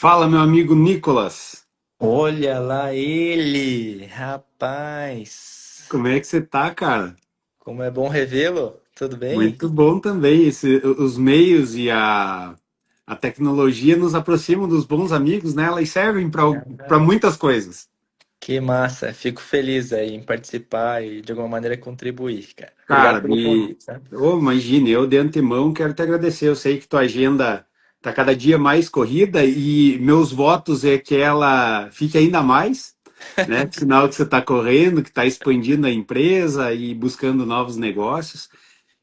Fala, meu amigo Nicolas. Olha lá ele, rapaz. Como é que você tá, cara? Como é bom revê-lo. Tudo bem? Muito bom também. Os meios e a tecnologia nos aproximam dos bons amigos, né? Elas servem para Ah, muitas coisas. que massa. Fico feliz aí em participar e de alguma maneira contribuir, cara. Obrigado Cara, pelo convite, tá? imagine, eu de antemão quero te agradecer. Eu sei que tua agenda tá cada dia mais corrida e meus votos é que ela fique ainda mais, né? Sinal que você está correndo, que está expandindo a empresa e buscando novos negócios.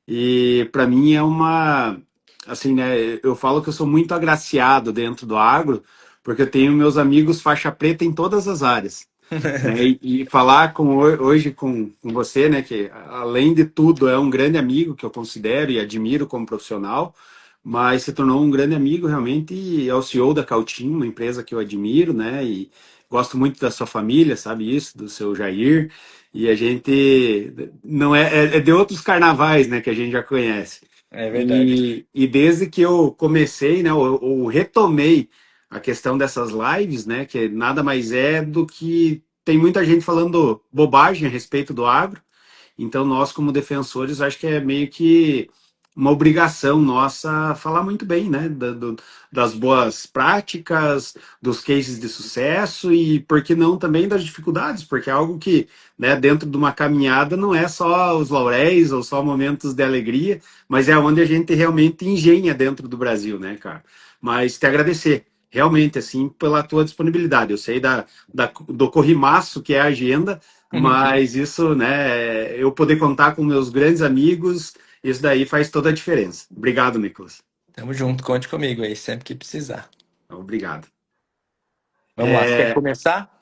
E para mim é uma, assim, né? Eu falo que eu sou muito agraciado dentro do agro, porque eu tenho meus amigos faixa preta em todas as áreas, né? E falar hoje com você, né? Que além de tudo é um grande amigo que eu considero e admiro como profissional, mas se tornou um grande amigo realmente e é o CEO da Cautim, uma empresa que eu admiro, né? E gosto muito da sua família, sabe isso, do seu Jair. E a gente não é de outros carnavais, né, que a gente já conhece. É verdade. E desde que eu comecei, né, ou retomei a questão dessas lives, né, que nada mais é do que tem muita gente falando bobagem a respeito do agro, então, nós, como defensores, acho que é meio que uma obrigação nossa falar muito bem, né? Das boas práticas, dos cases de sucesso e, por que não, também das dificuldades, porque é algo que, né, dentro de uma caminhada, não é só os lauréis ou só momentos de alegria, mas é onde a gente realmente engenha dentro do Brasil, né, cara? Mas te agradecer. Realmente, assim, pela tua disponibilidade. Eu sei do corrimaço que é a agenda, mas isso, né, eu poder contar com meus grandes amigos, isso daí faz toda a diferença. Obrigado, Nicolas. Tamo junto, conte comigo aí, sempre que precisar. Obrigado. Vamos lá, você quer começar?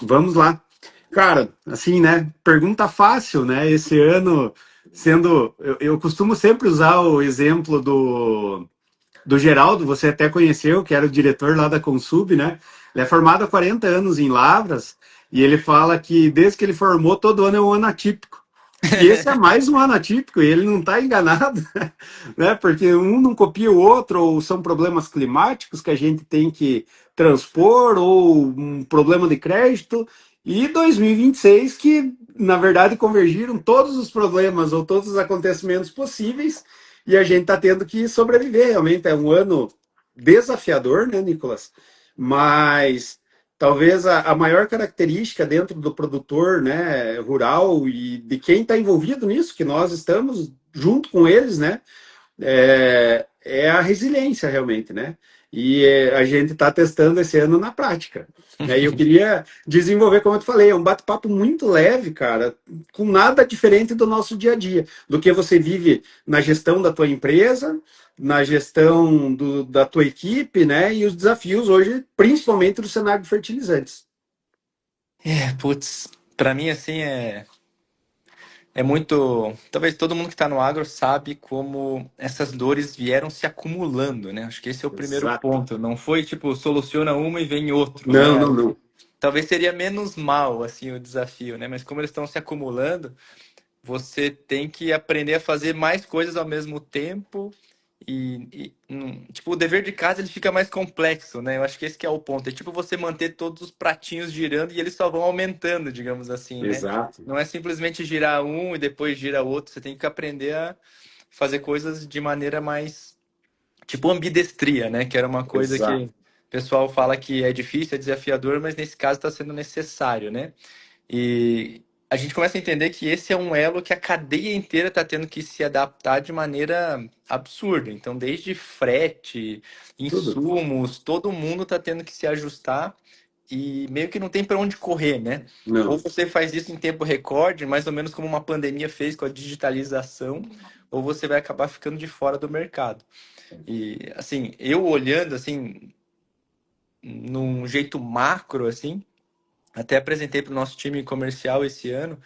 Vamos lá. Cara, assim, né, pergunta fácil, né, esse ano sendo, eu costumo sempre usar o exemplo do Geraldo, você até conheceu, que era o diretor lá da Consub, né, ele é formado há 40 anos em Lavras, e ele fala que desde que ele formou, todo ano é um ano atípico. E esse é mais um ano atípico, e ele não está enganado, né? Porque um não copia o outro, ou são problemas climáticos que a gente tem que transpor, ou um problema de crédito, e 2026 que, na verdade, convergiram todos os problemas ou todos os acontecimentos possíveis, e a gente está tendo que sobreviver. Realmente é um ano desafiador, né, Nicolas? Mas talvez a maior característica dentro do produtor, né, rural e de quem está envolvido nisso, que nós estamos junto com eles, né, é a resiliência realmente, né? E a gente está testando esse ano na prática. Né? E eu queria desenvolver, como eu te falei, é um bate-papo muito leve, cara, com nada diferente do nosso dia a dia, do que você vive na gestão da tua empresa, na gestão da tua equipe, né? E os desafios hoje, principalmente do cenário de fertilizantes. Putz, pra mim assim é muito. Talvez todo mundo que está no agro sabe como essas dores vieram se acumulando, né? Acho que esse é o primeiro Exato. ponto. Não foi tipo, soluciona uma e vem outro, Não, né? não, não. Talvez seria menos mal, assim, o desafio, né? Mas como eles estão se acumulando, você tem que aprender a fazer mais coisas ao mesmo tempo tipo, o dever de casa ele fica mais complexo, né? Eu acho que esse que é o ponto. É tipo você manter todos os pratinhos girando e eles só vão aumentando, digamos assim, né? Exato. Não é simplesmente girar um e depois gira outro. Você tem que aprender a fazer coisas de maneira mais, tipo, ambidestria, né? Que era uma coisa que Exato. o pessoal fala que é difícil, é desafiador, mas nesse caso está sendo necessário, né? E a gente começa a entender que esse é um elo que a cadeia inteira está tendo que se adaptar de maneira absurda. Então, desde frete, Tudo. insumos, todo mundo está tendo que se ajustar e meio que não tem para onde correr, né? Ou Não. você faz isso em tempo recorde, mais ou menos como uma pandemia fez com a digitalização, ou você vai acabar ficando de fora do mercado. E assim, eu olhando assim, num jeito macro assim, até apresentei para o nosso time comercial esse ano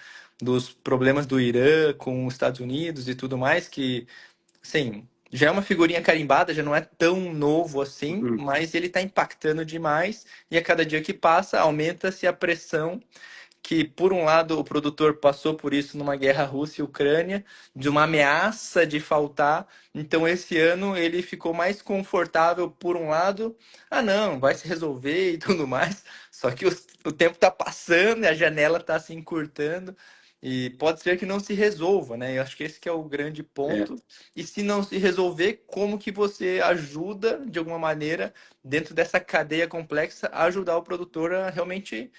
dos problemas do Irã com os Estados Unidos e tudo mais, que, assim, já é uma figurinha carimbada, já não é tão novo assim, mas ele está impactando demais e a cada dia que passa aumenta-se a pressão que, por um lado, o produtor passou por isso numa guerra Rússia e Ucrânia, de uma ameaça de faltar. Então, esse ano ele ficou mais confortável, por um lado, ah, não, vai se resolver e tudo mais. Só que o tempo está passando e a janela está se encurtando. E pode ser que não se resolva, né? Eu acho que esse que é o grande É. ponto. E se não se resolver, como que você ajuda, de alguma maneira, dentro dessa cadeia complexa, a ajudar o produtor a realmente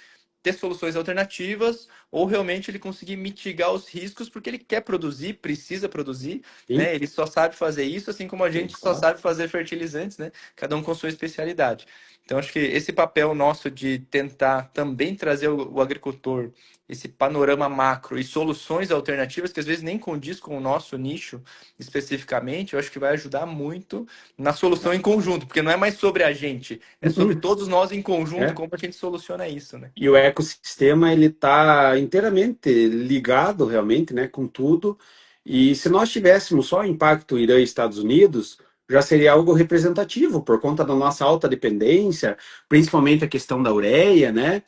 ter soluções alternativas ou realmente ele conseguir mitigar os riscos porque ele quer produzir, precisa produzir, Sim, né? Ele só sabe fazer isso, assim como a gente só exato. sabe fazer fertilizantes, né? Cada um com sua especialidade. Então, acho que esse papel nosso de tentar também trazer o agricultor, esse panorama macro e soluções alternativas, que às vezes nem condiz com o nosso nicho especificamente, eu acho que vai ajudar muito na solução em conjunto, porque não é mais sobre a gente, é sobre Uhum. todos nós em conjunto É. como a gente soluciona isso, né? E o ecossistema ele está inteiramente ligado realmente, né, com tudo. E se nós tivéssemos só impacto Irã e Estados Unidos, já seria algo representativo por conta da nossa alta dependência, principalmente a questão da ureia, né?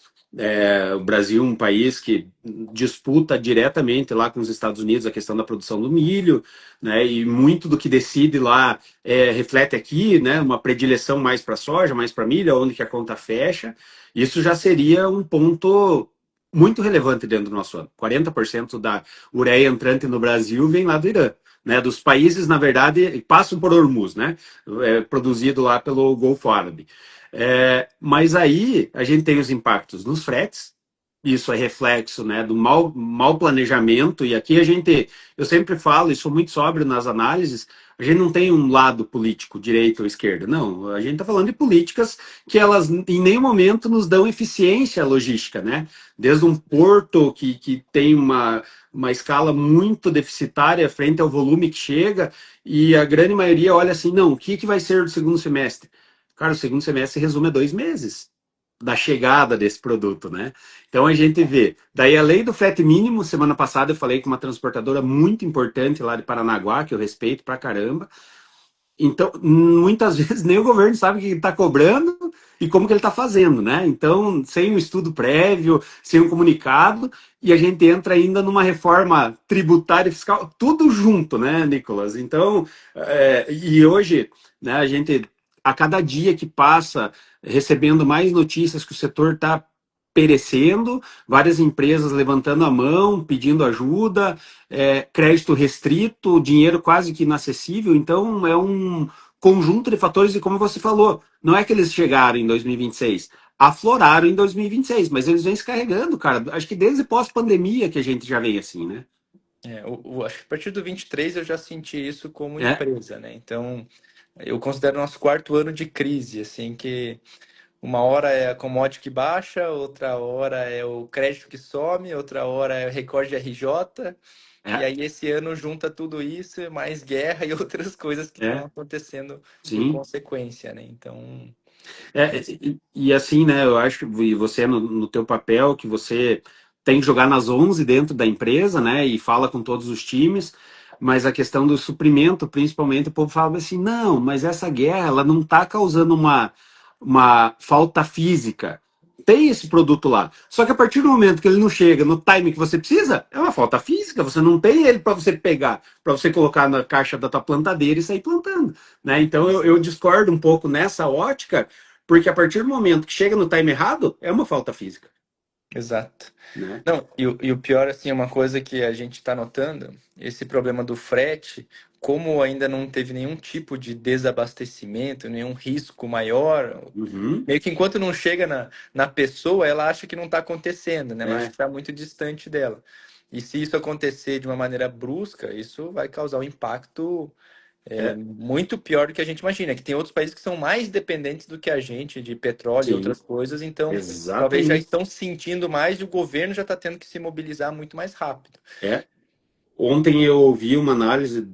O Brasil é um país que disputa diretamente lá com os Estados Unidos a questão da produção do milho, né? E muito do que decide lá reflete aqui, né? Uma predileção mais para soja, mais para milho, onde que a conta fecha. Isso já seria um ponto muito relevante dentro do nosso ano. 40% da ureia entrante no Brasil vem lá do Irã. Né, dos países, na verdade, passam por Hormuz, né, produzido lá pelo Golfo Árabe. Mas aí a gente tem os impactos nos fretes, isso é reflexo, né, do mau planejamento, e aqui eu sempre falo, e sou muito sóbrio nas análises, a gente não tem um lado político, direita ou esquerda, não, a gente está falando de políticas que elas em nenhum momento nos dão eficiência logística, né, desde um porto que tem uma escala muito deficitária frente ao volume que chega, e a grande maioria olha assim, não, o que vai ser do segundo semestre? Cara, o segundo semestre resume a 2 meses da chegada desse produto, né? Então a gente vê. Daí a lei do frete mínimo, semana passada eu falei com uma transportadora muito importante lá de Paranaguá, que eu respeito pra caramba. Então, muitas vezes nem o governo sabe o que ele está cobrando e como que ele está fazendo, né? Então, sem um estudo prévio, sem um comunicado, e a gente entra ainda numa reforma tributária e fiscal, tudo junto, né, Nicolas? Então, e hoje, né, a gente, a cada dia que passa, recebendo mais notícias que o setor está perecendo, várias empresas levantando a mão, pedindo ajuda, crédito restrito, dinheiro quase que inacessível. Então, é um conjunto de fatores, e como você falou, não é que eles chegaram em 2026, afloraram em 2026, mas eles vêm se carregando, cara. Acho que desde pós-pandemia que a gente já vem assim, né? Acho que a partir do 23 eu já senti isso como É, empresa, né? Então, eu considero nosso quarto ano de crise, assim, que uma hora é a commodity que baixa, outra hora é o crédito que some, outra hora é o recorde RJ, e é, aí esse ano junta tudo isso, mais guerra e outras coisas que estão é, acontecendo por sim. consequência, né? Então, E assim, né, eu acho que você, no teu papel, que você tem que jogar nas 11 dentro da empresa, né, e fala com todos os times, mas a questão do suprimento, principalmente, o povo fala assim, não, mas essa guerra, ela não está causando uma falta física. Tem esse produto lá. Só que a partir do momento que ele não chega no time que você precisa, é uma falta física. Você não tem ele para você pegar, para você colocar na caixa da tua plantadeira e sair plantando. Né? Então eu discordo um pouco nessa ótica, porque a partir do momento que chega no time errado, é uma falta física, exato. né? Não, e o pior, assim, é uma coisa que a gente está notando, esse problema do frete, como ainda não teve nenhum tipo de desabastecimento, nenhum risco maior, Uhum. meio que enquanto não chega na pessoa, ela acha que não está acontecendo, né? Ela acha que É, está muito distante dela. E se isso acontecer de uma maneira brusca, isso vai causar um impacto é, muito pior do que a gente imagina, que tem outros países que são mais dependentes do que a gente de petróleo e sim, outras coisas, então talvez já exatamente. estão sentindo mais e o governo já está tendo que se mobilizar muito mais rápido. É. Ontem eu ouvi uma análise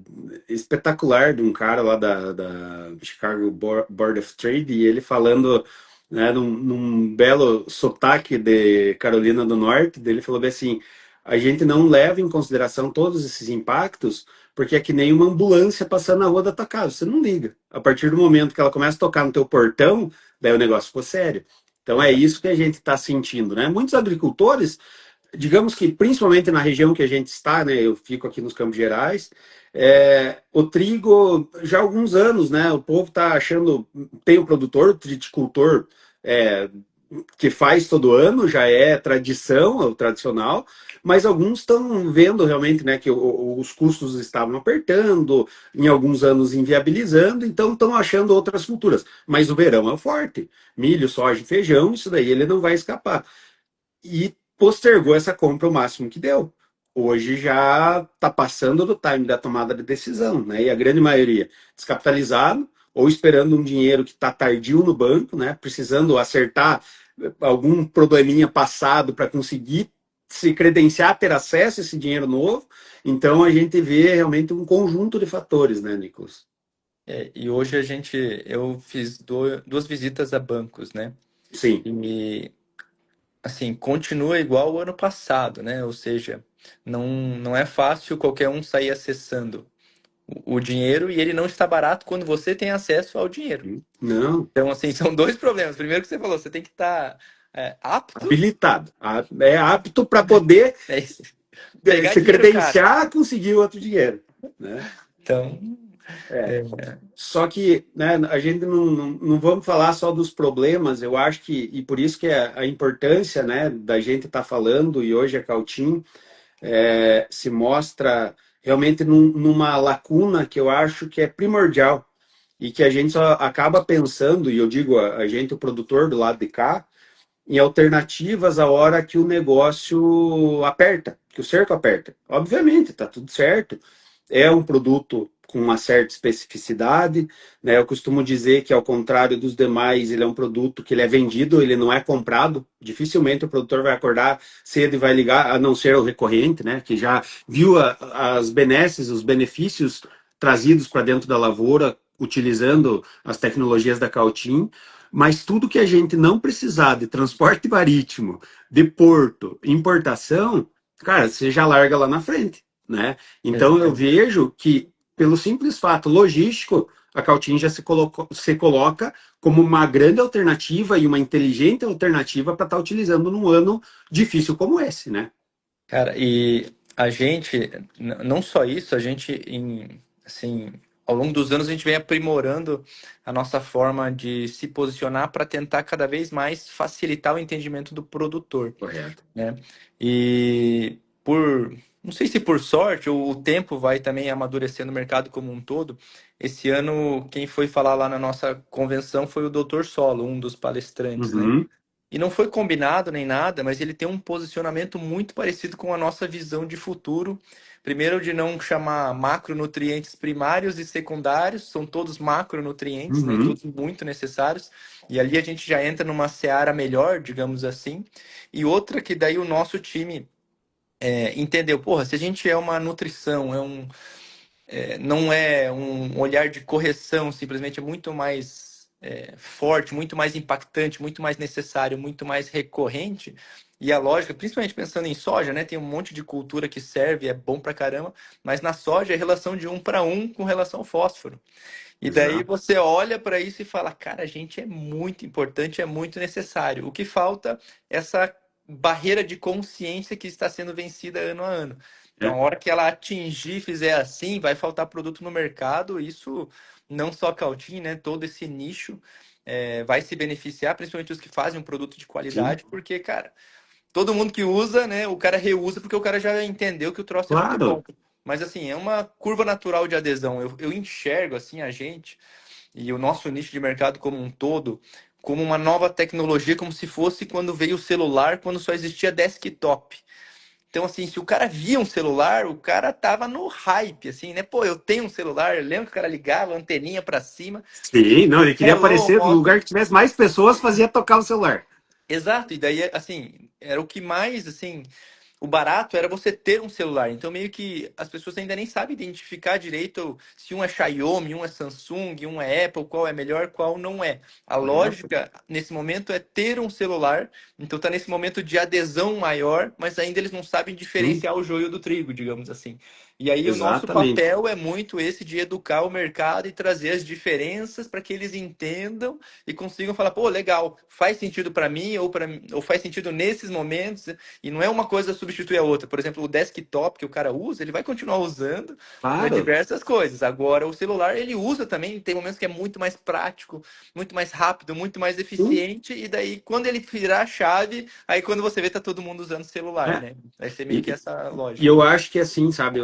espetacular de um cara lá da Chicago Board of Trade, e ele falando, né, num belo sotaque de Carolina do Norte, dele falou bem assim, a gente não leva em consideração todos esses impactos, porque é que nem uma ambulância passando na rua da tua casa, você não liga. A partir do momento que ela começa a tocar no teu portão, daí o negócio ficou sério. Então é Exato. isso que a gente está sentindo, né? Muitos agricultores digamos que principalmente na região que a gente está, né? Eu fico aqui nos Campos Gerais. O trigo já há alguns anos, né? O povo está achando, tem o produtor, o triticultor, é, que faz todo ano, já é tradição, é o tradicional, mas alguns estão vendo realmente, né, que os custos estavam apertando, em alguns anos inviabilizando, então estão achando outras culturas. Mas o verão é o forte. Milho, soja e feijão, isso daí ele não vai escapar. E postergou essa compra o máximo que deu. Hoje já está passando do time da tomada de decisão, né? E a grande maioria descapitalizado ou esperando um dinheiro que está tardio no banco, né? Precisando acertar algum probleminha passado para conseguir se credenciar, ter acesso a esse dinheiro novo. Então a gente vê realmente um conjunto de fatores, né, Nicolas? E hoje eu fiz duas visitas a bancos, né? Sim. E assim, continua igual o ano passado, né? Ou seja, não é fácil qualquer um sair acessando o dinheiro e ele não está barato quando você tem acesso ao dinheiro. Não, Então, assim, são dois problemas. Primeiro que você falou, você tem que estar apto, habilitado. É apto para poder né? Pegar se dinheiro, cara. credenciar a conseguir outro dinheiro, né? Então, É. é, Só que, né, a gente não vamos falar só dos problemas, eu acho que, e por isso que a importância, né, da gente estar falando, e hoje a Cautim se mostra realmente numa lacuna que eu acho que é primordial, e que a gente só acaba pensando, e eu digo a gente, o produtor do lado de cá, em alternativas a hora que o negócio aperta, que o cerco aperta. Obviamente, está tudo certo. É um produto com uma certa especificidade, né? Eu costumo dizer que, ao contrário dos demais, ele é um produto que ele é vendido, ele não é comprado. Dificilmente o produtor vai acordar cedo e vai ligar, a não ser o recorrente, né? Que já viu as benesses, os benefícios trazidos para dentro da lavoura, utilizando as tecnologias da Cautim, mas tudo que a gente não precisar de transporte marítimo, de porto, importação, cara, você já larga lá na frente, né? Então eu é, vejo que, pelo simples fato logístico, a Cautim já se coloca como uma grande alternativa e uma inteligente alternativa para estar utilizando num ano difícil como esse, né? cara, e a gente, não só isso, a gente, assim, ao longo dos anos, a gente vem aprimorando a nossa forma de se posicionar para tentar cada vez mais facilitar o entendimento do produtor, Correto. né? E não sei se por sorte ou o tempo vai também amadurecendo o mercado como um todo. Esse ano, quem foi falar lá na nossa convenção foi o Dr. Solo, um dos palestrantes, né? Uhum, E não foi combinado nem nada, mas ele tem um posicionamento muito parecido com a nossa visão de futuro. Primeiro, de não chamar macronutrientes primários e secundários, são todos macronutrientes, né? E uhum, todos muito necessários. E ali a gente já entra numa seara melhor, digamos assim. E outra que daí o nosso time entendeu, porra, se a gente é uma nutrição, não é um olhar de correção, simplesmente é muito mais forte, muito mais impactante, muito mais necessário, muito mais recorrente. E a lógica, principalmente pensando em soja, né? Tem um monte de cultura que serve, é bom pra caramba, mas na soja é relação de 1 para 1 com relação ao fósforo. E daí exato. você olha para isso e fala, cara, a gente é muito importante, é muito necessário. O que falta é essa barreira de consciência que está sendo vencida ano a ano. Então, a É. hora que ela atingir, fizer assim, vai faltar produto no mercado. Isso não só a Cautim, né? Todo esse nicho vai se beneficiar, principalmente os que fazem um produto de Sim, qualidade, porque, cara, todo mundo que usa, né? O cara reusa porque o cara já entendeu que o troço é muito bom. claro. Mas assim, é uma curva natural de adesão. Eu enxergo assim a gente e o nosso nicho de mercado como um todo como uma nova tecnologia, como se fosse quando veio o celular, quando só existia desktop. Então, assim, se o cara via um celular, o cara tava no hype, assim, né? Pô, eu tenho um celular, eu lembro que o cara ligava, anteninha pra cima, Sim, não, ele queria hello, aparecer no lugar moto. que tivesse mais pessoas, fazia tocar o celular. Exato, e daí, assim, era o que mais, assim, o barato era você ter um celular. Então, meio que as pessoas ainda nem sabem identificar direito se um é Xiaomi, um é Samsung, um é Apple, qual é melhor, qual não é. A Correto. lógica nesse momento é ter um celular. Então, tá nesse momento de adesão maior, mas ainda eles não sabem Sim. diferenciar o joio do trigo, digamos assim. E aí o nosso Exatamente. papel é muito esse de educar o mercado e trazer as diferenças para que eles entendam e consigam falar, pô, legal, faz sentido para mim ou faz sentido nesses momentos, e não é uma coisa substituir a outra. Por exemplo, o desktop que o cara usa, ele vai continuar usando para Claro. diversas coisas. Agora, o celular ele usa também, tem momentos que é muito mais prático, muito mais rápido, muito mais Sim. eficiente, e daí quando ele virar a chave, aí quando você vê tá todo mundo usando celular, É. né? Vai ser meio que E, essa e lógica. eu acho que assim, sabe,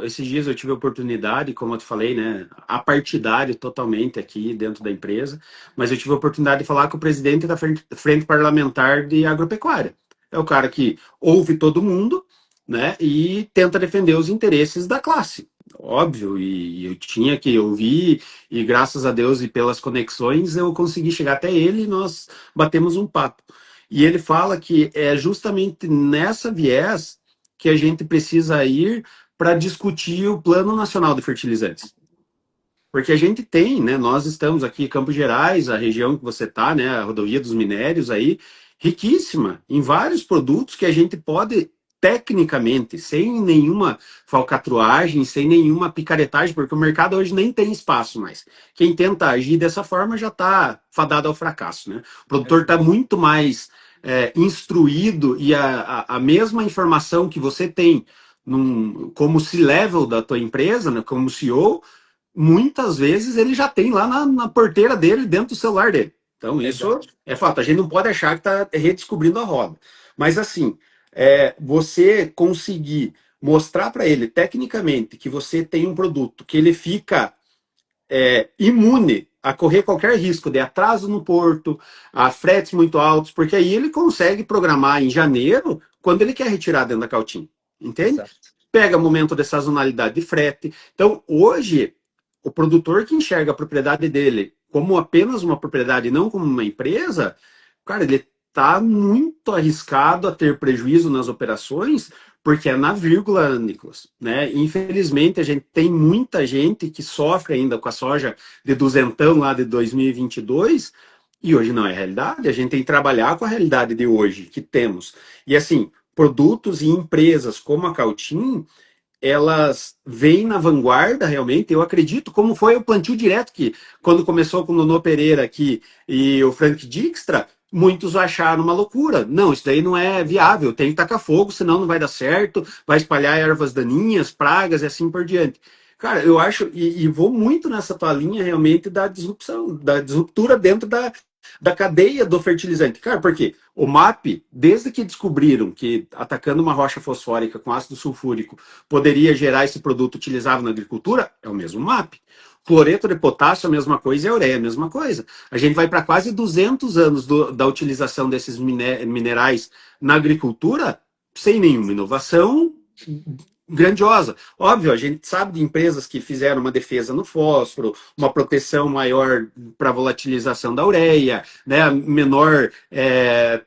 esses dias eu tive a oportunidade, como eu te falei, né, apartidário totalmente aqui dentro da empresa, mas eu tive a oportunidade de falar com o presidente da frente parlamentar de agropecuária. É o cara que ouve todo mundo, né, e tenta defender os interesses da classe. Óbvio, e eu tinha que ouvir, e graças a Deus e pelas conexões eu consegui chegar até ele e nós batemos um papo. E ele fala que é justamente nessa viés que a gente precisa ir para discutir o Plano Nacional de Fertilizantes. Porque a gente tem, né? Nós estamos aqui em Campos Gerais, a região que você está, né? A rodovia dos minérios aí, riquíssima em vários produtos que a gente pode, tecnicamente, sem nenhuma falcatruagem, sem nenhuma picaretagem, porque o mercado hoje nem tem espaço mais. Quem tenta agir dessa forma já está fadado ao fracasso, né? O produtor está muito mais instruído e a mesma informação que você tem como C-level da tua empresa, né, como CEO, muitas vezes ele já tem lá na porteira dele, dentro do celular dele. Então, isso Exato. é fato. A gente não pode achar que está redescobrindo a roda. Mas, assim, você conseguir mostrar para ele, tecnicamente, que você tem um produto que ele fica imune a correr qualquer risco de atraso no porto, a fretes muito altos, porque aí ele consegue programar em janeiro quando ele quer retirar dentro da Cautim. Entende? Exato. Pega momento de sazonalidade de frete. Então, hoje, o produtor que enxerga a propriedade dele como apenas uma propriedade, não como uma empresa, cara, ele está muito arriscado a ter prejuízo nas operações, porque é na vírgula, Nicolas, né? Infelizmente, a gente tem muita gente que sofre ainda com a soja de duzentão lá de 2022, e hoje não é realidade. A gente tem que trabalhar com a realidade de hoje que temos. E assim, produtos e empresas como a Cautim, elas vêm na vanguarda realmente, eu acredito, como foi o plantio direto que, quando começou com o Nono Pereira aqui e o Frank Dijkstra, muitos acharam uma loucura. Não, isso daí não é viável, tem que tacar fogo, senão não vai dar certo, vai espalhar ervas daninhas, pragas e assim por diante. Cara, eu acho, e vou muito nessa tua linha realmente da disrupção, da disruptura dentro da cadeia do fertilizante. Cara, porque o MAP, desde que descobriram que atacando uma rocha fosfórica com ácido sulfúrico poderia gerar esse produto utilizável na agricultura, é o mesmo MAP. Cloreto de potássio, a mesma coisa, e a ureia, a mesma coisa. A gente vai para quase 200 anos da utilização desses minerais na agricultura sem nenhuma inovação grandiosa. Óbvio, a gente sabe de empresas que fizeram uma defesa no fósforo, uma proteção maior para a volatilização da ureia, né, menor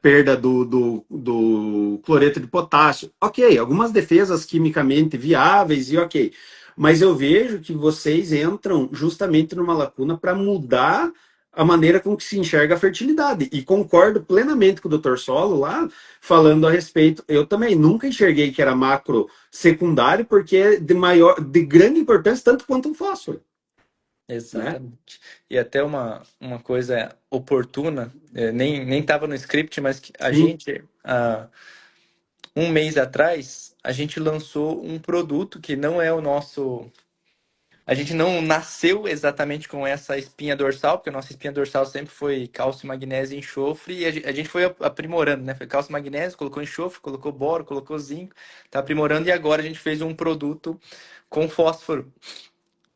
perda do cloreto de potássio. Ok, algumas defesas quimicamente viáveis e ok. Mas eu vejo que vocês entram justamente numa lacuna para mudar a maneira com que se enxerga a fertilidade. E concordo plenamente com o Dr. Solo lá, falando a respeito. Eu também nunca enxerguei que era macro secundário, porque é de grande importância, tanto quanto o fósforo, né? Exatamente. E até uma coisa oportuna, nem estava no script, mas que a Sim, gente, há um mês atrás, a gente lançou um produto que não é o nosso. A gente não nasceu exatamente com essa espinha dorsal, porque a nossa espinha dorsal sempre foi cálcio, magnésio e enxofre, e a gente foi aprimorando, né? Foi cálcio, magnésio, colocou enxofre, colocou boro, colocou zinco, tá aprimorando, e agora a gente fez um produto com fósforo.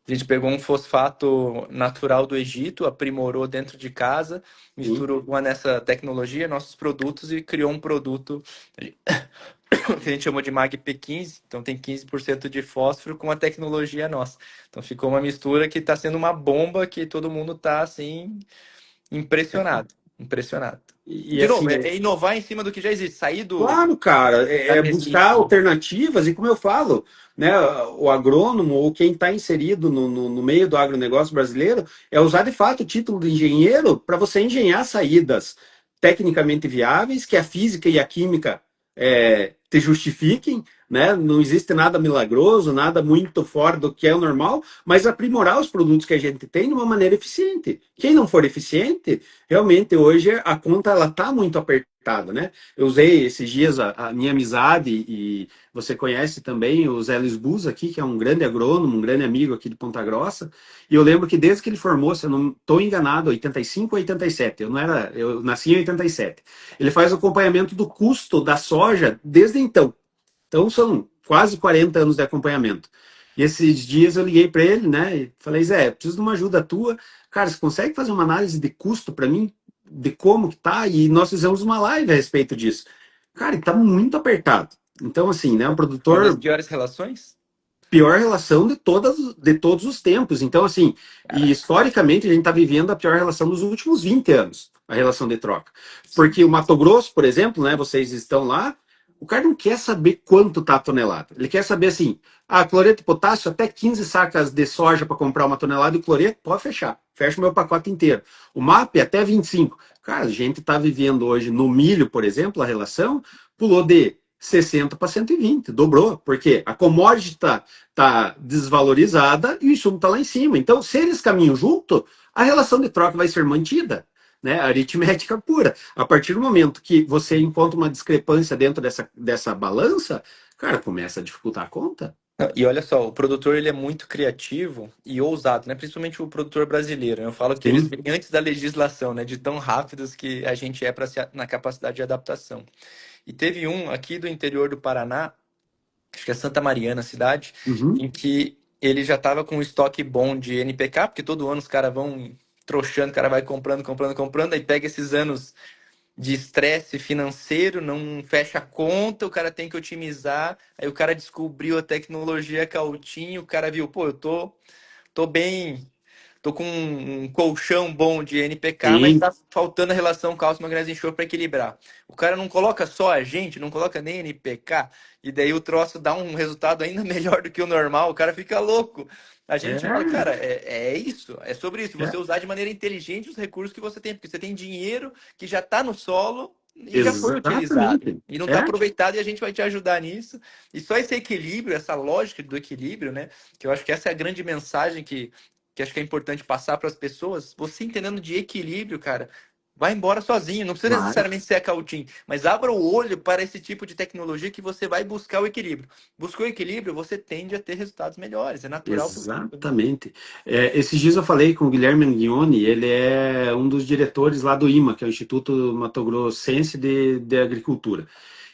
A gente pegou um fosfato natural do Egito, aprimorou dentro de casa, sim. misturou com nessa tecnologia nossos produtos e criou um produto que a gente chamou de Mag P15. Então tem 15% de fósforo com a tecnologia nossa. Então ficou uma mistura que está sendo uma bomba que todo mundo está assim impressionado, impressionado. E De novo, assim, é inovar em cima do que já existe, sair claro, cara, da buscar mesmice. alternativas, e como eu falo, né, o agrônomo ou quem está inserido no meio do agronegócio brasileiro é usar de fato o título de engenheiro para você engenhar saídas tecnicamente viáveis, que a física e a química te justifiquem, né? Não existe nada milagroso, nada muito fora do que é o normal, mas aprimorar os produtos que a gente tem de uma maneira eficiente. Quem não for eficiente, realmente hoje a conta ela tá muito apertada, né? Eu usei esses dias a minha amizade e você conhece também o Zé Luiz Bus aqui, que é um grande agrônomo, um grande amigo aqui de Ponta Grossa, e eu lembro que desde que ele formou, se eu não estou enganado, 85 ou 87, eu nasci em 87. Ele faz o acompanhamento do custo da soja desde então. Então são quase 40 anos de acompanhamento. E esses dias eu liguei para ele, né? E falei, Zé, preciso de uma ajuda tua. Cara, você consegue fazer uma análise de custo para mim? De como que tá? E nós fizemos uma live a respeito disso. Cara, está muito apertado. Então, assim, né? Um Uma das produtor, piores relações? pior relação de todos os tempos. Então, assim, e Caraca, historicamente a gente está vivendo a pior relação dos últimos 20 anos, a relação de troca. sim. Porque o Mato Grosso, por exemplo, né, vocês estão lá, o cara não quer saber quanto tá a tonelada. Ele quer saber assim, cloreto de potássio, até 15 sacas de soja para comprar uma tonelada de cloreto, pode fechar. Fecha o meu pacote inteiro. O MAP até 25. Cara, a gente está vivendo hoje no milho, por exemplo, a relação pulou de 60 para 120, dobrou, porque a commodity está desvalorizada e o insumo está lá em cima. Então, se eles caminham junto, a relação de troca vai ser mantida. Né, aritmética pura. A partir do momento que você encontra uma discrepância dentro dessa balança, cara, começa a dificultar a conta. Não, e olha só, o produtor ele é muito criativo e ousado, né? Principalmente o produtor brasileiro. Eu falo que eles Sim. vêm antes da legislação, né? De tão rápidos que a gente é na capacidade de adaptação. E teve um aqui do interior do Paraná, acho que é Santa Mariana, a cidade, Uhum. em que ele já estava com um estoque bom de NPK, porque todo ano os caras vão trouxando, o cara vai comprando, comprando, comprando, aí pega esses anos de estresse financeiro, não fecha a conta, o cara tem que otimizar, aí o cara descobriu a tecnologia Cautinho, o cara viu, pô, tô bem, tô com um colchão bom de NPK, mas Sim. tá faltando a relação cálcio, magnésio e enxofre para equilibrar. O cara não coloca só a gente, não coloca nem NPK, e daí o troço dá um resultado ainda melhor do que o normal, o cara fica louco. A gente fala, É, cara, é isso, é sobre isso, você é. usar de maneira inteligente os recursos que você tem, porque você tem dinheiro que já está no solo e já foi utilizado. Exatamente. E não está É, aproveitado e a gente vai te ajudar nisso. E só esse equilíbrio, essa lógica do equilíbrio, né? Que eu acho que essa é a grande mensagem que acho que é importante passar para as pessoas. Você entendendo de equilíbrio, cara, vai embora sozinho. Não precisa vai. necessariamente ser a Cautim, mas abra o olho para esse tipo de tecnologia que você vai buscar o equilíbrio. Buscou o equilíbrio, você tende a ter resultados melhores. É natural para o ciclo, né? Exatamente. Esses dias eu falei com o Guilherme Anguione, ele é um dos diretores lá do IMA, que é o Instituto Mato Grossense de Agricultura.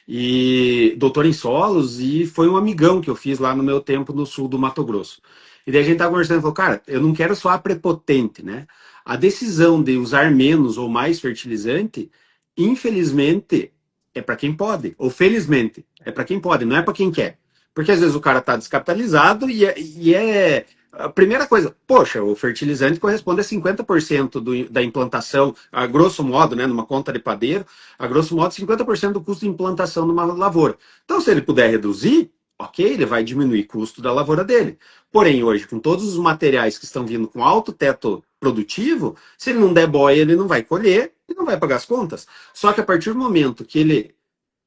E doutor em solos, e foi um amigão que eu fiz lá no meu tempo no sul do Mato Grosso. E daí a gente tava conversando e falou, cara, eu não quero soar prepotente, né? A decisão de usar menos ou mais fertilizante, infelizmente, é para quem pode, ou felizmente, é para quem pode, não é para quem quer. Porque às vezes o cara está descapitalizado e a primeira coisa, poxa, o fertilizante corresponde a 50% da implantação, a grosso modo, né, numa conta de padeiro, a grosso modo 50% do custo de implantação de uma lavoura. Então, se ele puder reduzir, ok, ele vai diminuir o custo da lavoura dele. Porém, hoje, com todos os materiais que estão vindo com alto teto produtivo, se ele não der boia, ele não vai colher e não vai pagar as contas. Só que a partir do momento que ele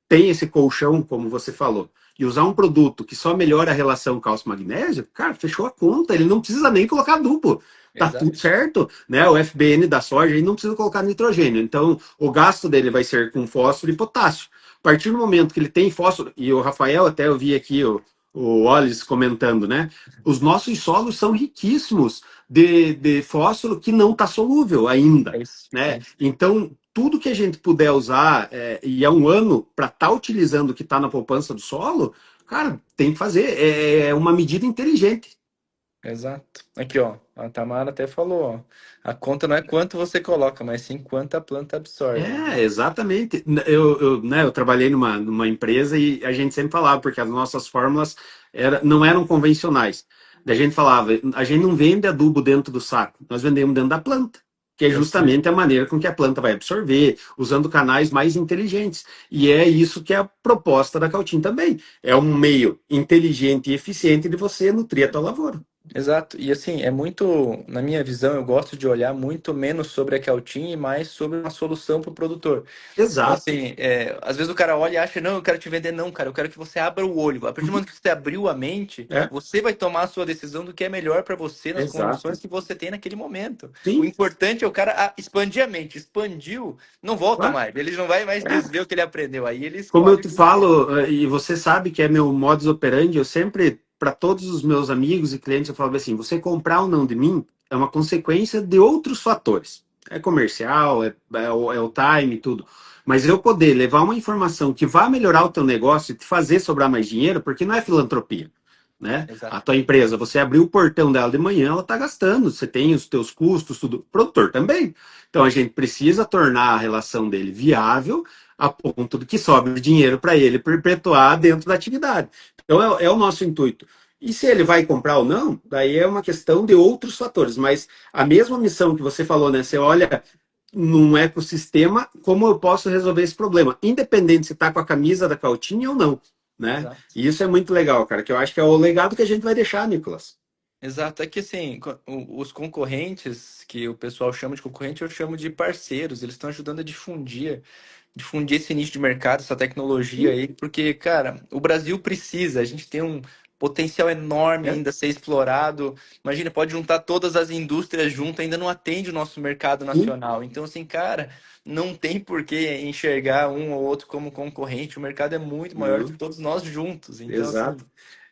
tem esse colchão, como você falou, e usar um produto que só melhora a relação cálcio-magnésio, cara, fechou a conta, ele não precisa nem colocar duplo. Tá tudo Exato. certo, né? O FBN da soja aí não precisa colocar nitrogênio. Então, o gasto dele vai ser com fósforo e potássio. A partir do momento que ele tem fósforo, e o Rafael, até eu vi aqui o Ollis comentando, né? Os nossos solos são riquíssimos de fósforo que não está solúvel ainda, É isso. É né? isso. Então, tudo que a gente puder usar, e é um ano para estar utilizando o que está na poupança do solo, cara, tem que fazer. É uma medida inteligente. Exato. Aqui, ó. A Tamara até falou, ó. A conta não é quanto você coloca, mas sim quanto a planta absorve. Exatamente. Eu trabalhei numa empresa e a gente sempre falava, porque as nossas fórmulas não eram convencionais. Daí a gente falava, a gente não vende adubo dentro do saco, nós vendemos dentro da planta, que é Eu sei. justamente a maneira com que a planta vai absorver, usando canais mais inteligentes. E é isso que é a proposta da Cautim também. É um meio inteligente e eficiente de você nutrir a tua lavoura. Exato. E assim, é muito, na minha visão, eu gosto de olhar muito menos sobre a Keltin e mais sobre uma solução para o produtor. Então, Exato. assim, às vezes o cara olha e acha, não, eu quero te vender, não, cara, eu quero que você abra o olho. A partir do Uhum. momento que você abriu a mente, É, você vai tomar a sua decisão do que é melhor para você nas condições exato. que você tem naquele momento. O Sim, importante é o cara expandir a mente. Expandiu, não volta claro. mais. Ele não vai mais É. desver o que ele aprendeu. Aí ele Como eu escolhe o te que ele quer. falo, e você sabe que é meu modus operandi, eu sempre, para todos os meus amigos e clientes, eu falo assim: você comprar ou não de mim é uma consequência de outros fatores. É comercial, é o time, tudo. Mas eu poder levar uma informação que vá melhorar o teu negócio e te fazer sobrar mais dinheiro, porque não é filantropia, né? A Exato. tua empresa, você abriu o portão dela de manhã, ela está gastando, você tem os teus custos, tudo. O produtor também. Então a gente precisa tornar a relação dele viável a ponto de que sobre dinheiro para ele perpetuar dentro da atividade. Então é o nosso intuito. E se ele vai comprar ou não, daí é uma questão de outros fatores. Mas a mesma missão que você falou, né? Você olha num ecossistema, como eu posso resolver esse problema? Independente se está com a camisa da Cautinha ou não, né? Exato. E isso é muito legal, cara, que eu acho que é o legado que a gente vai deixar, Nicolas. Exato, é que assim, os concorrentes, que o pessoal chama de concorrente, eu chamo de parceiros, eles estão ajudando a difundir esse nicho de mercado, essa tecnologia Sim, aí, porque, cara, o Brasil precisa, a gente tem um potencial enorme é, ainda a ser explorado. Imagina, pode juntar todas as indústrias juntas, ainda não atende o nosso mercado sim, nacional. Então, assim, cara, não tem por que enxergar um ou outro como concorrente, o mercado é muito maior do que não, todos nós juntos. Então, assim, exato.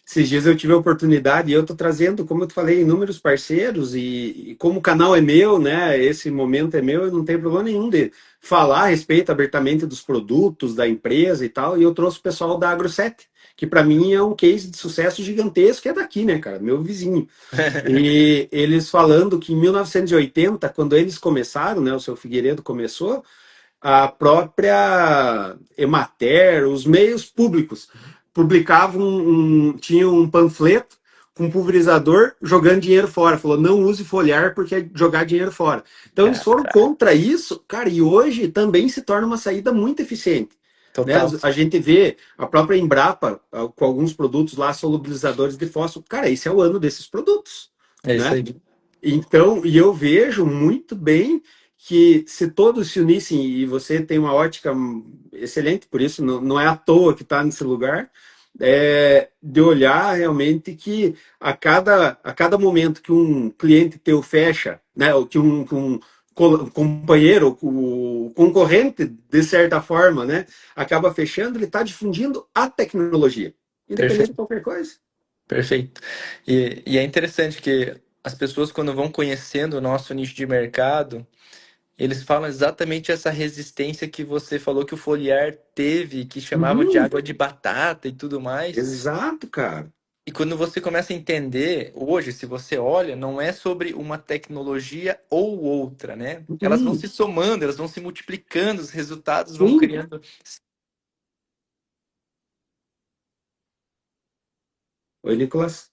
Esses dias eu tive a oportunidade e eu estou trazendo, como eu te falei, inúmeros parceiros e como o canal é meu, né? Esse momento é meu, eu não tenho problema nenhum de falar a respeito abertamente dos produtos da empresa e tal. E eu trouxe o pessoal da AgroSet, que para mim é um case de sucesso gigantesco, é daqui, né, cara? Meu vizinho. E eles falando que em 1980, quando eles começaram, né? O seu Figueiredo começou, a própria Emater, os meios públicos, publicavam tinham um panfleto com um pulverizador jogando dinheiro fora. Falou, não use foliar porque é jogar dinheiro fora. Então eles foram contra isso, cara, e hoje também se torna uma saída muito eficiente. Né? total. A gente vê a própria Embrapa com alguns produtos lá, solubilizadores de fósforo. Cara, esse é o ano desses produtos. É isso Né? aí. Então, e eu vejo muito bem que se todos se unissem, e você tem uma ótica excelente, por isso não é à toa que está nesse lugar, de olhar realmente que a cada momento que um cliente teu fecha, né, ou que um companheiro, o concorrente, de certa forma, né, acaba fechando, ele está difundindo a tecnologia, independente de Perfeito. qualquer coisa. Perfeito. E é interessante que as pessoas, quando vão conhecendo o nosso nicho de mercado, eles falam exatamente essa resistência que você falou que o Foliar teve, que chamava de Uhum, água de batata e tudo mais. exato, cara. E quando você começa a entender, hoje, se você olha, não é sobre uma tecnologia ou outra, né? Elas vão Sim, se somando, elas vão se multiplicando, os resultados vão sim. criando. Oi, Nicolas.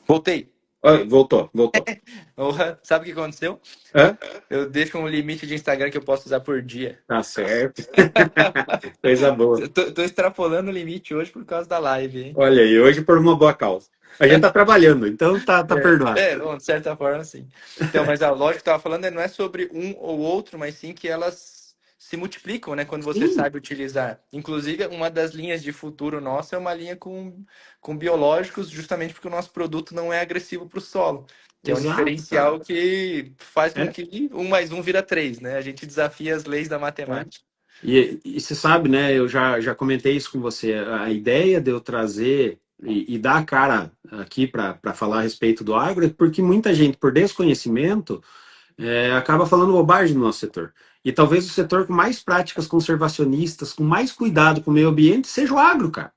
Voltei. Oi, voltou, voltou. Porra, sabe o que aconteceu? Hã? Eu deixo um limite de Instagram que eu posso usar por dia. Tá certo. Coisa boa. Eu tô extrapolando o limite hoje por causa da live, hein? Olha aí, hoje por uma boa causa. A gente tá trabalhando, então tá perdoado. Bom, de certa forma, sim. Então, mas a lógica que eu estava falando não é sobre um ou outro, mas sim que elas se multiplicam, né? Quando você Sim, sabe utilizar. Inclusive, uma das linhas de futuro nossa é uma linha com biológicos, justamente porque o nosso produto não é agressivo para o solo, que é um exato, cara. diferencial que faz com É, que um mais um vira três, né? A gente desafia as leis da é. matemática. E você sabe, né? Eu já comentei isso com você. A ideia de eu trazer e dar a cara aqui para falar a respeito do agro é porque muita gente, por desconhecimento, acaba falando bobagem no nosso setor. E talvez o setor com mais práticas conservacionistas, com mais cuidado com o meio ambiente, seja o agro, cara.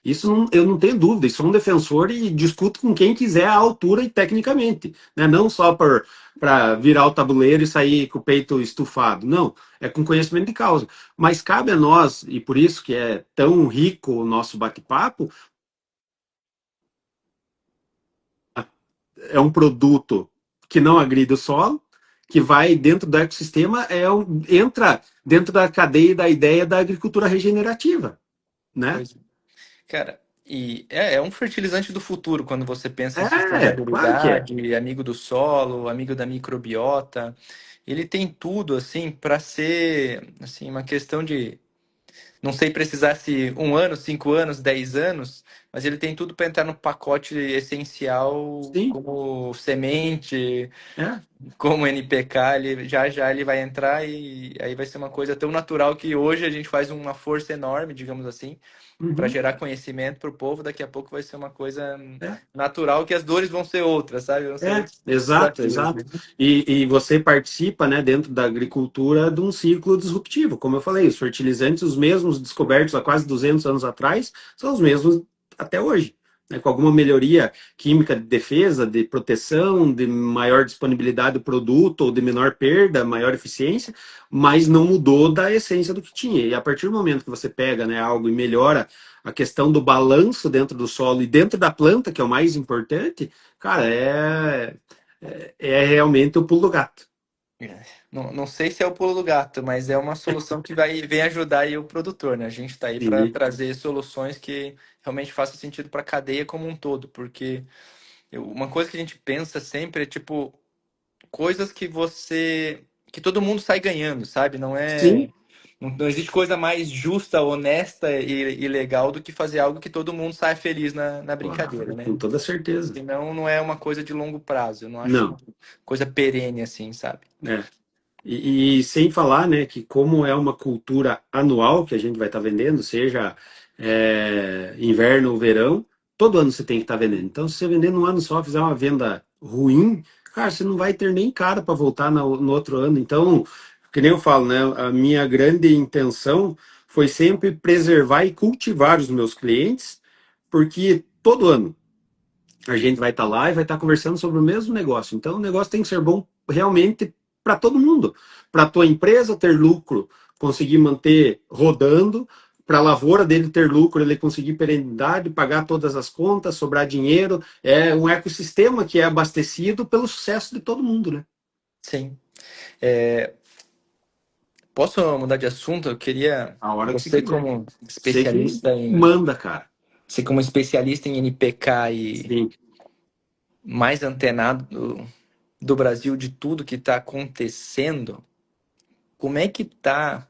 Isso eu não tenho dúvida, e sou um defensor e discuto com quem quiser à altura e tecnicamente, né? Não só para virar o tabuleiro e sair com o peito estufado, não, é com conhecimento de causa. Mas cabe a nós, e por isso que é tão rico o nosso bate-papo, é um produto que não agride o solo, que vai dentro do ecossistema, entra dentro da cadeia da ideia da agricultura regenerativa, né? Pois, cara. E é um fertilizante do futuro quando você pensa em Claro que é. sustentabilidade, amigo do solo, amigo da microbiota. Ele tem tudo assim para ser assim uma questão de não sei precisar se 1 ano, 5 anos, 10 anos, mas ele tem tudo para entrar no pacote essencial Sim, como semente, é. como NPK. Ele, já já ele vai entrar e aí vai ser uma coisa tão natural que hoje a gente faz uma força enorme, digamos assim, para Uhum. gerar conhecimento para o povo. Daqui a pouco vai ser uma coisa É. natural, que as dores vão ser outras, sabe? Vão ser outros Exato, desafios, né? exato. E você participa, né, dentro da agricultura de um ciclo disruptivo. Como eu falei, os fertilizantes, os mesmos descobertos há quase 200 anos atrás, são os mesmos até hoje. Né, com alguma melhoria química de defesa, de proteção, de maior disponibilidade do produto, ou de menor perda, maior eficiência, mas não mudou da essência do que tinha. E a partir do momento que você pega, né, algo e melhora a questão do balanço dentro do solo e dentro da planta, que é o mais importante, cara, é realmente o pulo do gato. Não, não sei se é o pulo do gato, mas é uma solução que vem ajudar aí o produtor, né? A gente está aí para Sim, trazer soluções que realmente façam sentido para a cadeia como um todo, porque uma coisa que a gente pensa sempre é tipo coisas que todo mundo sai ganhando, sabe? sim, Não existe coisa mais justa, honesta e legal do que fazer algo que todo mundo sai feliz na brincadeira, claro, né? com toda certeza. Senão não é uma coisa de longo prazo. Eu não acho Não, coisa perene assim, sabe? é. E sem falar, né, que como é uma cultura anual que a gente vai estar vendendo, seja inverno ou verão, todo ano você tem que estar vendendo. Então, se você vender num ano só, fizer uma venda ruim, cara, você não vai ter nem cara para voltar no outro ano. Então, que nem eu falo, né, a minha grande intenção foi sempre preservar e cultivar os meus clientes, porque todo ano a gente vai estar lá e vai estar conversando sobre o mesmo negócio. Então, o negócio tem que ser bom realmente para todo mundo. Para a tua empresa ter lucro, conseguir manter rodando, para a lavoura dele ter lucro, ele conseguir perenidade, pagar todas as contas, sobrar dinheiro. É um ecossistema que é abastecido pelo sucesso de todo mundo, né? Sim. É, posso mudar de assunto? Eu queria A hora que você você quiser. como Você que especialista em manda, cara. você como especialista em NPK e Sim. mais antenado do Brasil de tudo que está acontecendo, como é que tá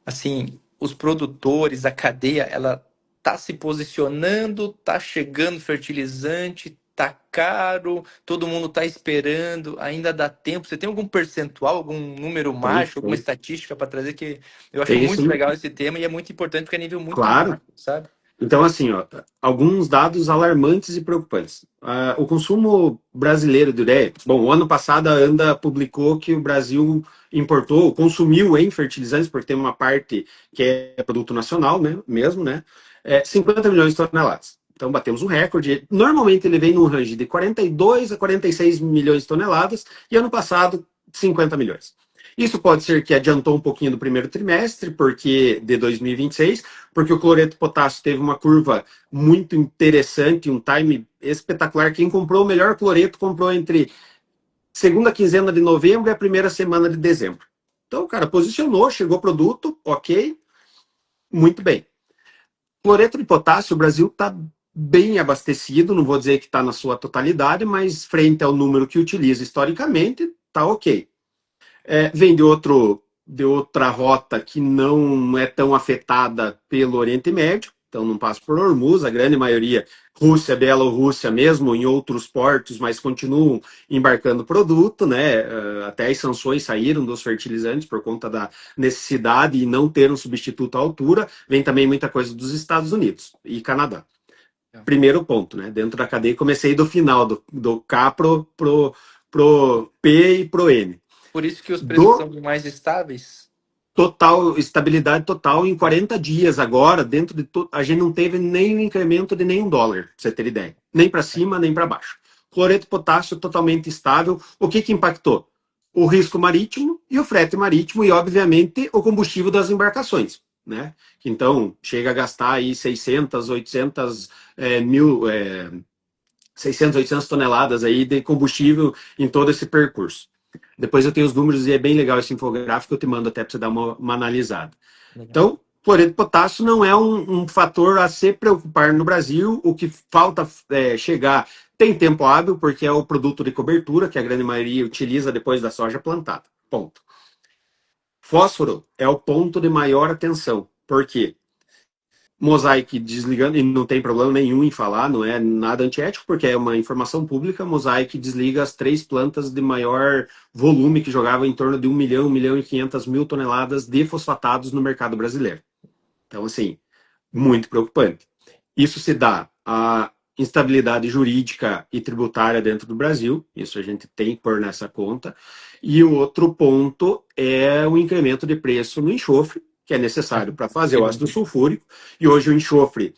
assim os produtores, a cadeia, ela tá se posicionando, tá chegando fertilizante, tá caro, todo mundo tá esperando, ainda dá tempo. Você tem algum percentual, algum número Tem, mágico, alguma tem. estatística para trazer que eu acho Tem muito isso, legal esse tema e é muito importante porque é nível muito claro. macro, sabe? Então, assim, ó, alguns dados alarmantes e preocupantes. O consumo brasileiro de ureia, bom, o ano passado a ANDA publicou que o Brasil importou, consumiu em fertilizantes, porque tem uma parte que é produto nacional, né, mesmo, né, 50 milhões de toneladas. Então, batemos um recorde. Normalmente ele vem num range de 42 a 46 milhões de toneladas, e ano passado, 50 milhões. Isso pode ser que adiantou um pouquinho do primeiro trimestre, porque de 2026, porque o cloreto de potássio teve uma curva muito interessante, um time espetacular. Quem comprou o melhor cloreto comprou entre segunda quinzena de novembro e a primeira semana de dezembro. Então, o cara posicionou, chegou produto, ok, muito bem. Cloreto de potássio, o Brasil está bem abastecido, não vou dizer que está na sua totalidade, mas frente ao número que utiliza historicamente, está ok. Vem de outra rota que não é tão afetada pelo Oriente Médio, então não passa por Hormuz, a grande maioria, Rússia, Bielorrússia, mesmo em outros portos, mas continuam embarcando produto, né? Até as sanções saíram dos fertilizantes por conta da necessidade e não ter um substituto à altura. Vem também muita coisa dos Estados Unidos e Canadá. Primeiro ponto, né? Dentro da cadeia, comecei do final, do K pro P e pro N Por isso que os preços do são mais estáveis. total, estabilidade total em 40 dias agora, dentro de a gente não teve nem incremento de nenhum dólar, pra você ter ideia. Nem para cima, nem para baixo. Cloreto de potássio totalmente estável. O que impactou? O risco marítimo e o frete marítimo e, obviamente, o combustível das embarcações. Né? Então, chega a gastar aí 600, 800 mil, 600, 800 toneladas aí de combustível em todo esse percurso. Depois eu tenho os números e é bem legal esse infográfico, eu te mando até para você dar uma analisada. Legal. Então, cloreto de potássio não é um fator a se preocupar no Brasil. O que falta chegar tem tempo hábil, porque é o produto de cobertura que a grande maioria utiliza depois da soja plantada. Ponto. Fósforo é o ponto de maior atenção. Por quê? Mosaic desligando, e não tem problema nenhum em falar, não é nada antiético, porque é uma informação pública. Mosaic desliga as 3 plantas de maior volume, que jogavam em torno de 1 milhão e 500 mil toneladas de fosfatados no mercado brasileiro. Então, assim, muito preocupante. Isso se dá a instabilidade jurídica e tributária dentro do Brasil, isso a gente tem que pôr nessa conta. E o outro ponto é o incremento de preço no enxofre, que é necessário para fazer o ácido sulfúrico, e hoje o enxofre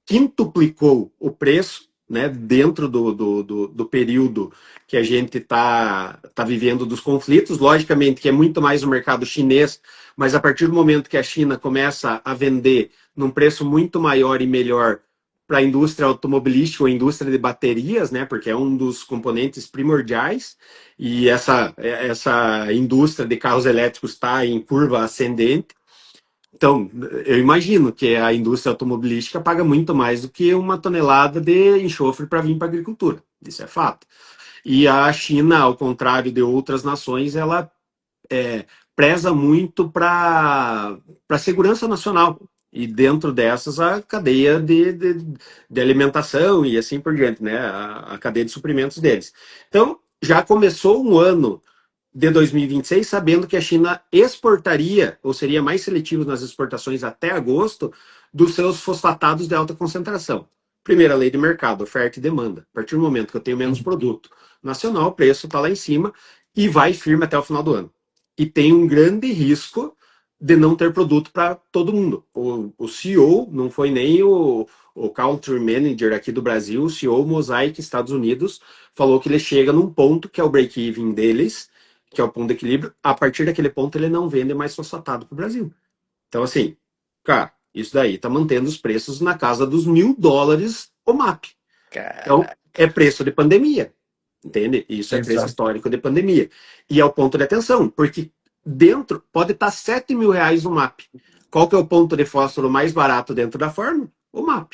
quintuplicou o preço, né, dentro do período que a gente tá vivendo dos conflitos. Logicamente que é muito mais o mercado chinês, mas a partir do momento que a China começa a vender num preço muito maior e melhor para a indústria automobilística ou indústria de baterias, né, porque é um dos componentes primordiais, e essa indústria de carros elétricos está em curva ascendente. Então, eu imagino que a indústria automobilística paga muito mais do que uma tonelada de enxofre para vir para a agricultura. Isso é fato. E a China, ao contrário de outras nações, ela preza muito para a segurança nacional. E dentro dessas, a cadeia de alimentação e assim por diante, né? A cadeia de suprimentos deles. Então, já começou um ano de 2026, sabendo que a China exportaria, ou seria mais seletivo nas exportações até agosto, dos seus fosfatados de alta concentração. Primeira lei de mercado, oferta e demanda. A partir do momento que eu tenho menos produto nacional, o preço está lá em cima e vai firme até o final do ano. E tem um grande risco de não ter produto para todo mundo. O CEO não foi nem o country manager aqui do Brasil, o CEO Mosaic Estados Unidos, falou que ele chega num ponto que é o break-even deles, que é o ponto de equilíbrio. A partir daquele ponto ele não vende mais fosfatado para o Brasil. Então, assim, cara, isso daí está mantendo os preços na casa dos $1.000 o MAP. Então, Caraca. é preço de pandemia, entende? Isso é preço Exato. histórico de pandemia. E é o ponto de atenção, porque dentro pode estar R$ 7.000 o MAP. Qual que é o ponto de fósforo mais barato dentro da forma? O MAP.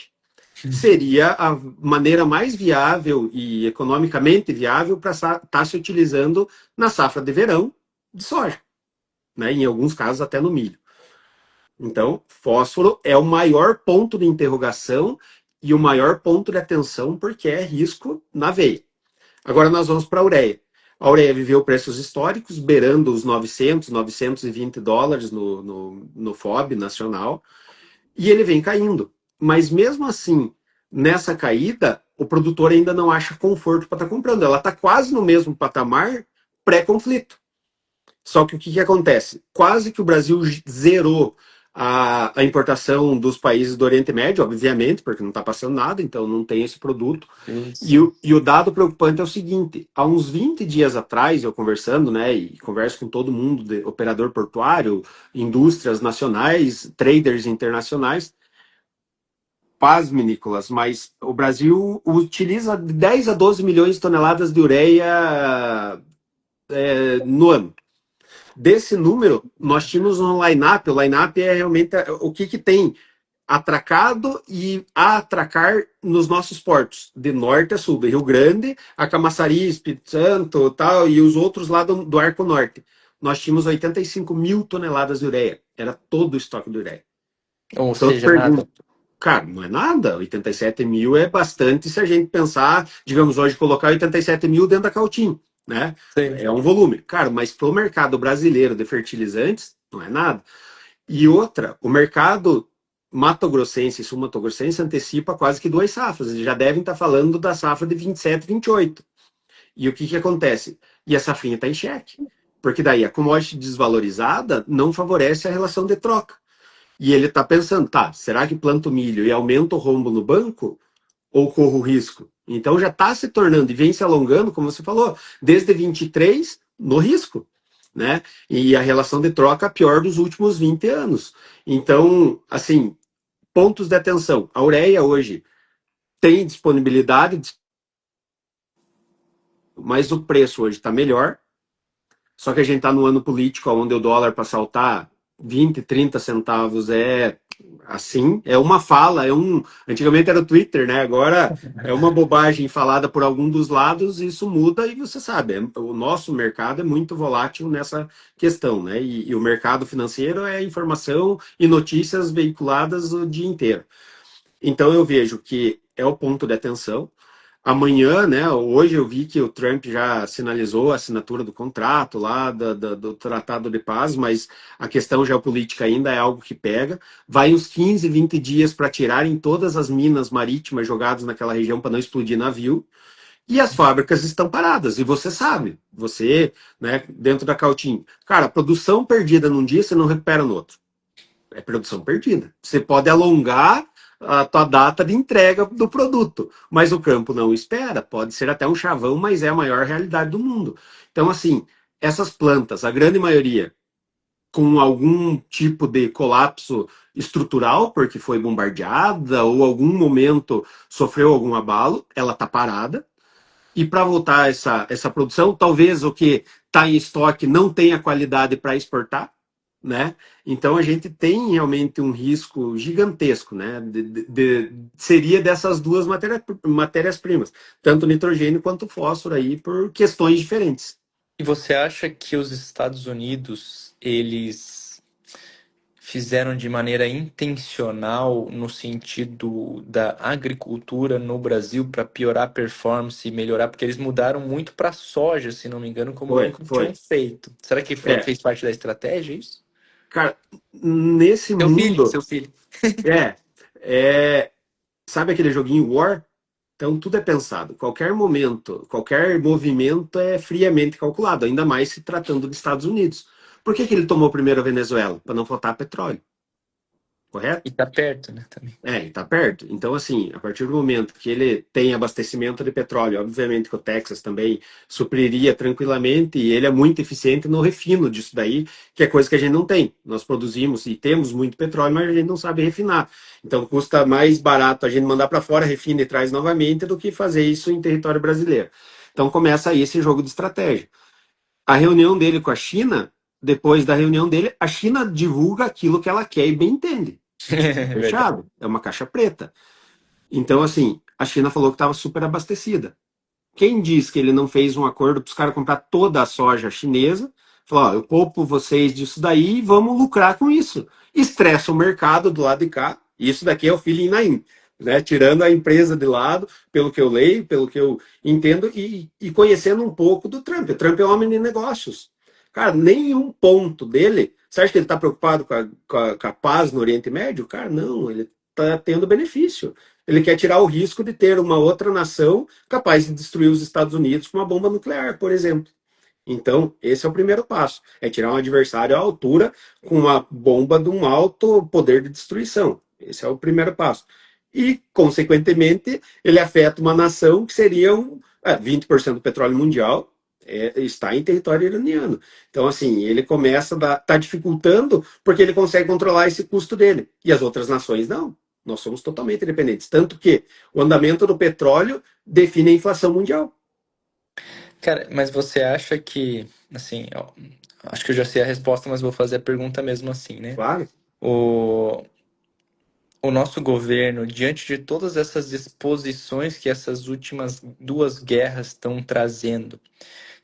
Seria a maneira mais viável e economicamente viável para estar se utilizando na safra de verão de soja, né? Em alguns casos até no milho. Então, fósforo é o maior ponto de interrogação e o maior ponto de atenção, porque é risco na veia. Agora nós vamos para a ureia. A ureia viveu preços históricos, beirando os 900, $920 no FOB nacional, e ele vem caindo. Mas mesmo assim, nessa caída, o produtor ainda não acha conforto para estar comprando. Ela está quase no mesmo patamar pré-conflito. Só que o que acontece? Quase que o Brasil zerou a importação dos países do Oriente Médio, obviamente, porque não está passando nada, então não tem esse produto. Isso. E o dado preocupante é o seguinte: há uns 20 dias atrás, eu conversando, né, e converso com todo mundo, de operador portuário, indústrias nacionais, traders internacionais. Pasme, Nicolas, mas o Brasil utiliza 10 a 12 milhões de toneladas de ureia no ano. Desse número, nós tínhamos um line-up. O line-up é realmente o que tem atracado e a atracar nos nossos portos, de norte a sul, de Rio Grande, a Camaçari, Espírito Santo tal, e os outros lá do Arco Norte. Nós tínhamos 85 mil toneladas de ureia. Era todo o estoque de ureia. Ou Então, eu te seja, nada. pergunto, cara, não é nada. 87 mil é bastante se a gente pensar, digamos, hoje colocar 87 mil dentro da Cautim, né? Sim. É um volume. Cara, mas para o mercado brasileiro de fertilizantes, não é nada. E outra, o mercado mato-grossense e sul-mato-grossense antecipa quase que 2 safras. Eles já devem estar falando da safra de 27, 28. E o que acontece? E a safrinha está em xeque. Porque daí a commodity desvalorizada não favorece a relação de troca. E ele está pensando, tá, será que planto milho e aumento o rombo no banco ou corro risco? Então já está se tornando e vem se alongando, como você falou, desde 23 no risco, né? E a relação de troca pior dos últimos 20 anos. Então, assim, pontos de atenção. A ureia hoje tem disponibilidade, mas o preço hoje está melhor. Só que a gente está no ano político, onde o dólar para saltar 20, 30 centavos é assim, é uma fala, antigamente era o Twitter, né? Agora é uma bobagem falada por algum dos lados, isso muda e você sabe, o nosso mercado é muito volátil nessa questão, né? E o mercado financeiro é informação e notícias veiculadas o dia inteiro. Então eu vejo que é o ponto de atenção. Amanhã, né? Hoje eu vi que o Trump já sinalizou a assinatura do contrato lá do Tratado de Paz, mas a questão geopolítica ainda é algo que pega. Vai uns 15, 20 dias para tirarem todas as minas marítimas jogadas naquela região para não explodir navio. E as fábricas estão paradas. E você sabe, você, né, dentro da Cautim, cara, produção perdida num dia você não recupera no outro, é produção perdida. Você pode alongar a tua data de entrega do produto, mas o campo não espera. Pode ser até um chavão, mas é a maior realidade do mundo. Então, assim, essas plantas, a grande maioria, com algum tipo de colapso estrutural, porque foi bombardeada ou algum momento sofreu algum abalo, ela está parada. E para voltar essa produção, talvez o que está em estoque não tenha qualidade para exportar, né? Então a gente tem realmente um risco gigantesco, né? Seria dessas duas matérias-primas, tanto nitrogênio quanto fósforo aí, por questões diferentes. E você acha que os Estados Unidos, eles fizeram de maneira intencional no sentido da agricultura no Brasil para piorar a performance e melhorar? Porque eles mudaram muito para soja, se não me engano, como Foi, nunca tinham foi. feito. Será que É, fez parte da estratégia isso? cara, nesse Seu filho, mundo, seu filho. é, é, sabe aquele joguinho War? Então, tudo é pensado. Qualquer momento, qualquer movimento é friamente calculado, ainda mais se tratando dos Estados Unidos. Por que ele tomou primeiro a Venezuela? Para não faltar petróleo, E correto? tá perto, né, também. É, está perto. Então, assim, a partir do momento que ele tem abastecimento de petróleo, obviamente que o Texas também supriria tranquilamente, e ele é muito eficiente no refino disso daí, que é coisa que a gente não tem. Nós produzimos e temos muito petróleo, mas a gente não sabe refinar. Então, custa mais barato a gente mandar para fora, refina e traz novamente, do que fazer isso em território brasileiro. Então, começa aí esse jogo de estratégia. A reunião dele com a China, depois da reunião dele, a China divulga aquilo que ela quer e bem entende. Verdade. Fechado. É uma caixa preta. Então, assim, a China falou que estava super abastecida. Quem diz que ele não fez um acordo para os caras comprar toda a soja chinesa? Falou, ó, eu poupo vocês disso daí e vamos lucrar com isso. Estressa o mercado do lado de cá. Isso daqui é o feeling Naim, né? Tirando a empresa de lado, pelo que eu leio, pelo que eu entendo e conhecendo um pouco do Trump. O Trump é um homem de negócios. Cara, nenhum ponto dele. Você acha que ele está preocupado com a paz no Oriente Médio? Cara, não. Ele está tendo benefício. Ele quer tirar o risco de ter uma outra nação capaz de destruir os Estados Unidos com uma bomba nuclear, por exemplo. Então, esse é o primeiro passo: é tirar um adversário à altura com uma bomba de um alto poder de destruição. Esse é o primeiro passo. E, consequentemente, ele afeta uma nação que seria 20% do petróleo mundial está em território iraniano. Então, assim, ele começa a tá dificultando porque ele consegue controlar esse custo dele. E as outras nações não. Nós somos totalmente dependentes. Tanto que o andamento do petróleo define a inflação mundial. Cara, mas você acha que, assim, ó, acho que eu já sei a resposta, mas vou fazer a pergunta mesmo assim, né? Claro. O, o nosso governo, diante de todas essas exposições que essas últimas duas guerras estão trazendo,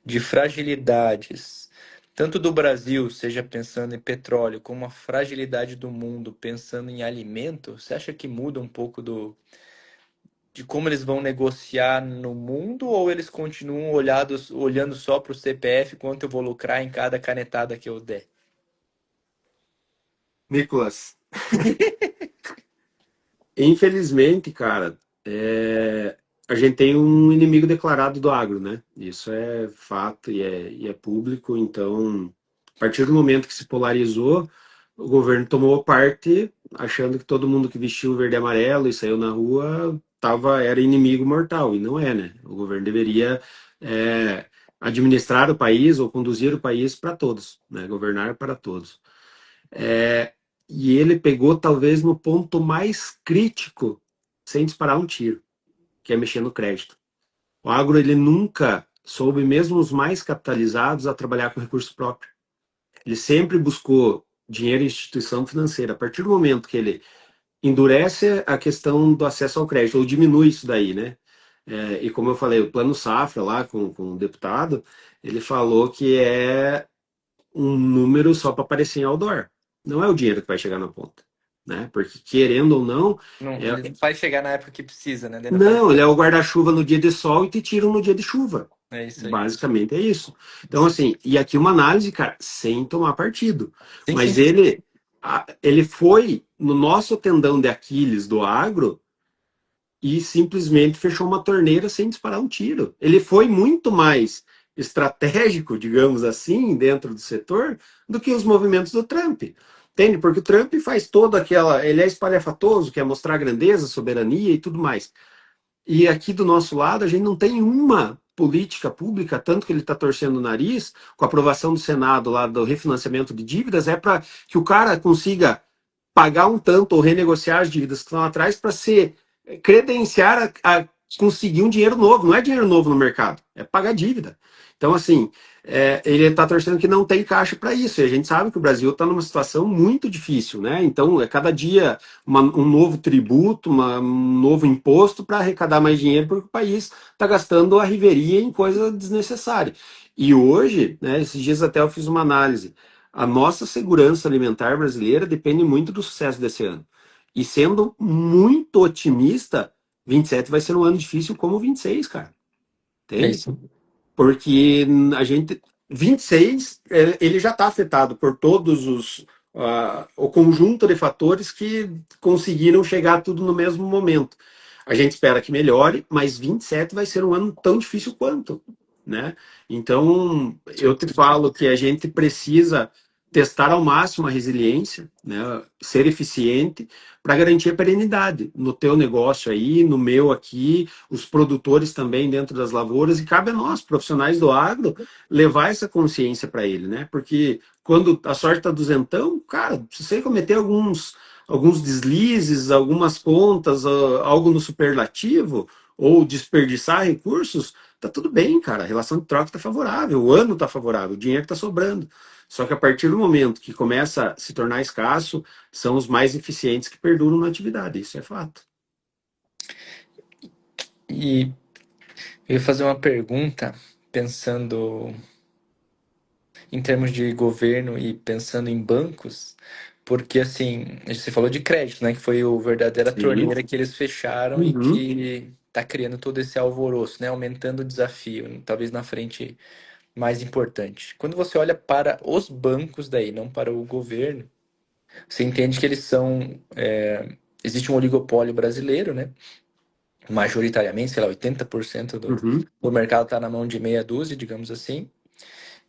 de fragilidades, tanto do Brasil, seja pensando em petróleo, como a fragilidade do mundo, pensando em alimento, você acha que muda um pouco de como eles vão negociar no mundo, ou eles continuam olhando só para o CPF quanto eu vou lucrar em cada canetada que eu der? Nicolas, infelizmente, cara, a gente tem um inimigo declarado do agro, né? Isso é fato e é público. Então, a partir do momento que se polarizou, o governo tomou parte, achando que todo mundo que vestiu verde e amarelo e saiu na rua era inimigo mortal. E não é, né? O governo deveria administrar o país ou conduzir o país para todos, né? Governar para todos. É, e ele pegou talvez no ponto mais crítico, sem disparar um tiro, que é mexer no crédito. O agro ele nunca soube, mesmo os mais capitalizados, a trabalhar com recurso próprio. Ele sempre buscou dinheiro em instituição financeira. A partir do momento que ele endurece a questão do acesso ao crédito, ou diminui isso daí, né? E como eu falei, o Plano Safra lá com o deputado, ele falou que é um número só para aparecer em outdoor. Não é o dinheiro que vai chegar na ponta, né? Porque querendo ou não, Não, é... ele não vai chegar na época que precisa, né? Daí não faz não, ele é o diferença. guarda-chuva no dia de sol e te tiram no dia de chuva. É isso aí. Basicamente é isso. Então, assim, e aqui uma análise, cara, sem tomar partido. Sim, Mas sim. ele foi no nosso tendão de Aquiles do agro e simplesmente fechou uma torneira sem disparar um tiro. Ele foi muito mais estratégico, digamos assim, dentro do setor, do que os movimentos do Trump. Entende? Porque o Trump faz toda aquela. Ele é espalhafatoso, quer mostrar grandeza, soberania e tudo mais. E aqui do nosso lado, a gente não tem uma política pública, tanto que ele está torcendo o nariz, com a aprovação do Senado lá do refinanciamento de dívidas, é para que o cara consiga pagar um tanto ou renegociar as dívidas que estão atrás para se credenciar a conseguir um dinheiro novo. Não é dinheiro novo no mercado, é pagar dívida. Então, assim, ele está torcendo que não tem caixa para isso. E a gente sabe que o Brasil está numa situação muito difícil, né? Então, é cada dia um novo tributo, um novo imposto para arrecadar mais dinheiro, porque o país está gastando a riveria em coisa desnecessária. E hoje, né, esses dias até eu fiz uma análise. A nossa segurança alimentar brasileira depende muito do sucesso desse ano. E sendo muito otimista, 27 vai ser um ano difícil como 26, cara. É Entende? isso. Porque a gente 26 ele já está afetado por todos o conjunto de fatores que conseguiram chegar tudo no mesmo momento. A gente espera que melhore, mas 27 vai ser um ano tão difícil quanto, né? Então, eu te falo que a gente precisa testar ao máximo a resiliência, né? Ser eficiente para garantir a perenidade no teu negócio aí, no meu aqui, os produtores também dentro das lavouras, e cabe a nós, profissionais do agro, levar essa consciência para ele, né? Porque quando a sorte está duzentão, cara, se você cometer alguns deslizes, algumas contas, algo no superlativo, ou desperdiçar recursos, tá tudo bem, cara. A relação de troca está favorável, o ano está favorável, o dinheiro está sobrando. Só que a partir do momento que começa a se tornar escasso, são os mais eficientes que perduram na atividade. Isso é fato. E eu ia fazer uma pergunta, pensando em termos de governo e pensando em bancos, porque assim, você falou de crédito, né? Que foi o verdadeira Sim. torneira que eles fecharam e Uhum. que está criando todo esse alvoroço, né? Aumentando o desafio, talvez na frente mais importante. Quando você olha para os bancos daí, não para o governo, você entende que eles são. Existe um oligopólio brasileiro, né? Majoritariamente, sei lá, 80% Uhum. do mercado está na mão de meia dúzia, digamos assim.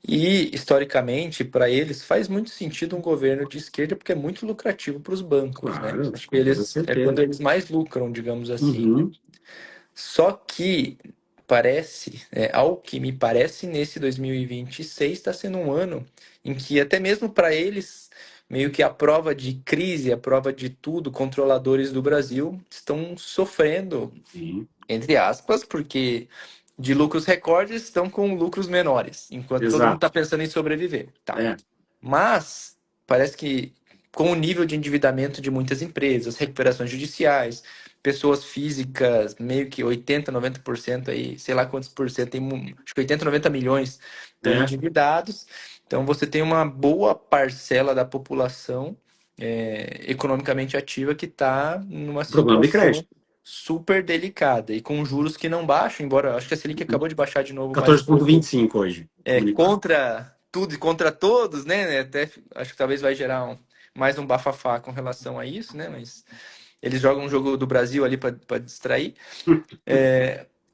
E, historicamente, para eles faz muito sentido um governo de esquerda porque é muito lucrativo para os bancos, né? Claro, Acho que com toda eles é quando certeza. eles mais lucram, digamos assim. Uhum. Só que parece, ao que me parece, nesse 2026 está sendo um ano em que até mesmo para eles, meio que a prova de crise, a prova de tudo, controladores do Brasil estão sofrendo, Sim. entre aspas, porque de lucros recordes estão com lucros menores, enquanto todo mundo está Exato. pensando em sobreviver. Tá. É. Mas parece que com o nível de endividamento de muitas empresas, recuperações judiciais, pessoas físicas, meio que 80, 90% aí, sei lá quantos por cento, acho que 80, 90 milhões estão É. endividados. Então você tem uma boa parcela da população economicamente ativa que está numa Problema de situação crédito. super delicada e com juros que não baixam, embora eu acho que a Selic acabou de baixar de novo mais um pouco 14,25 hoje, comunicado. contra tudo e contra todos, né? Até acho que talvez vai gerar mais um bafafá com relação a isso, né? Mas eles jogam um jogo do Brasil ali para distrair.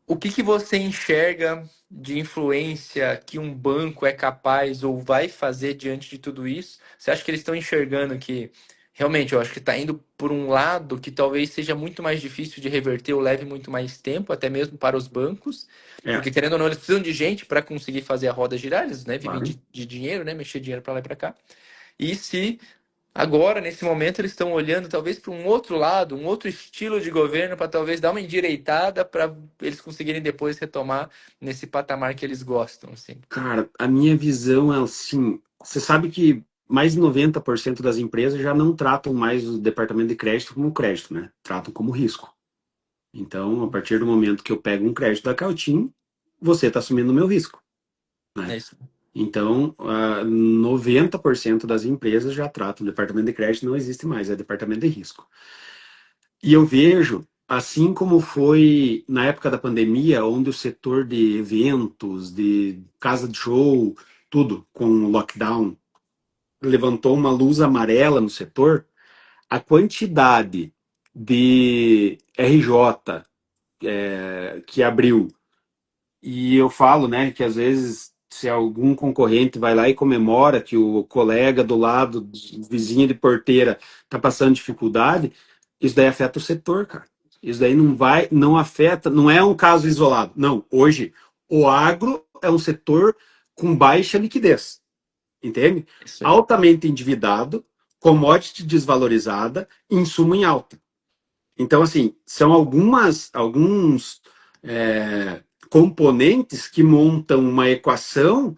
O que você enxerga de influência que um banco é capaz ou vai fazer diante de tudo isso? Você acha que eles estão enxergando que realmente eu acho que está indo por um lado que talvez seja muito mais difícil de reverter ou leve muito mais tempo, até mesmo para os bancos, É, porque querendo ou não, eles precisam de gente para conseguir fazer a roda girar, eles, né, vivem claro. de dinheiro, né, mexer dinheiro para lá e para cá. E se agora, nesse momento, eles estão olhando talvez para um outro lado, um outro estilo de governo, para talvez dar uma endireitada para eles conseguirem depois retomar nesse patamar que eles gostam, assim. Cara, a minha visão é assim. Você sabe que mais de 90% das empresas já não tratam mais o departamento de crédito como crédito, né? Tratam como risco. Então, a partir do momento que eu pego um crédito da Cautim, você está assumindo o meu risco, É né? isso. Então, 90% das empresas já tratam o departamento de crédito, não existe mais, é departamento de risco. E eu vejo, assim como foi na época da pandemia, onde o setor de eventos, de casa de show, tudo com lockdown, levantou uma luz amarela no setor, a quantidade de RJ que abriu. E eu falo, né, que às vezes se algum concorrente vai lá e comemora que o colega do lado, vizinho de porteira, está passando dificuldade, isso daí afeta o setor, cara. Isso daí não afeta, não é um caso isolado. Não, hoje o agro é um setor com baixa liquidez, entende? Isso aí. Altamente endividado, commodity desvalorizada, insumo em alta. Então, assim, são alguns componentes que montam uma equação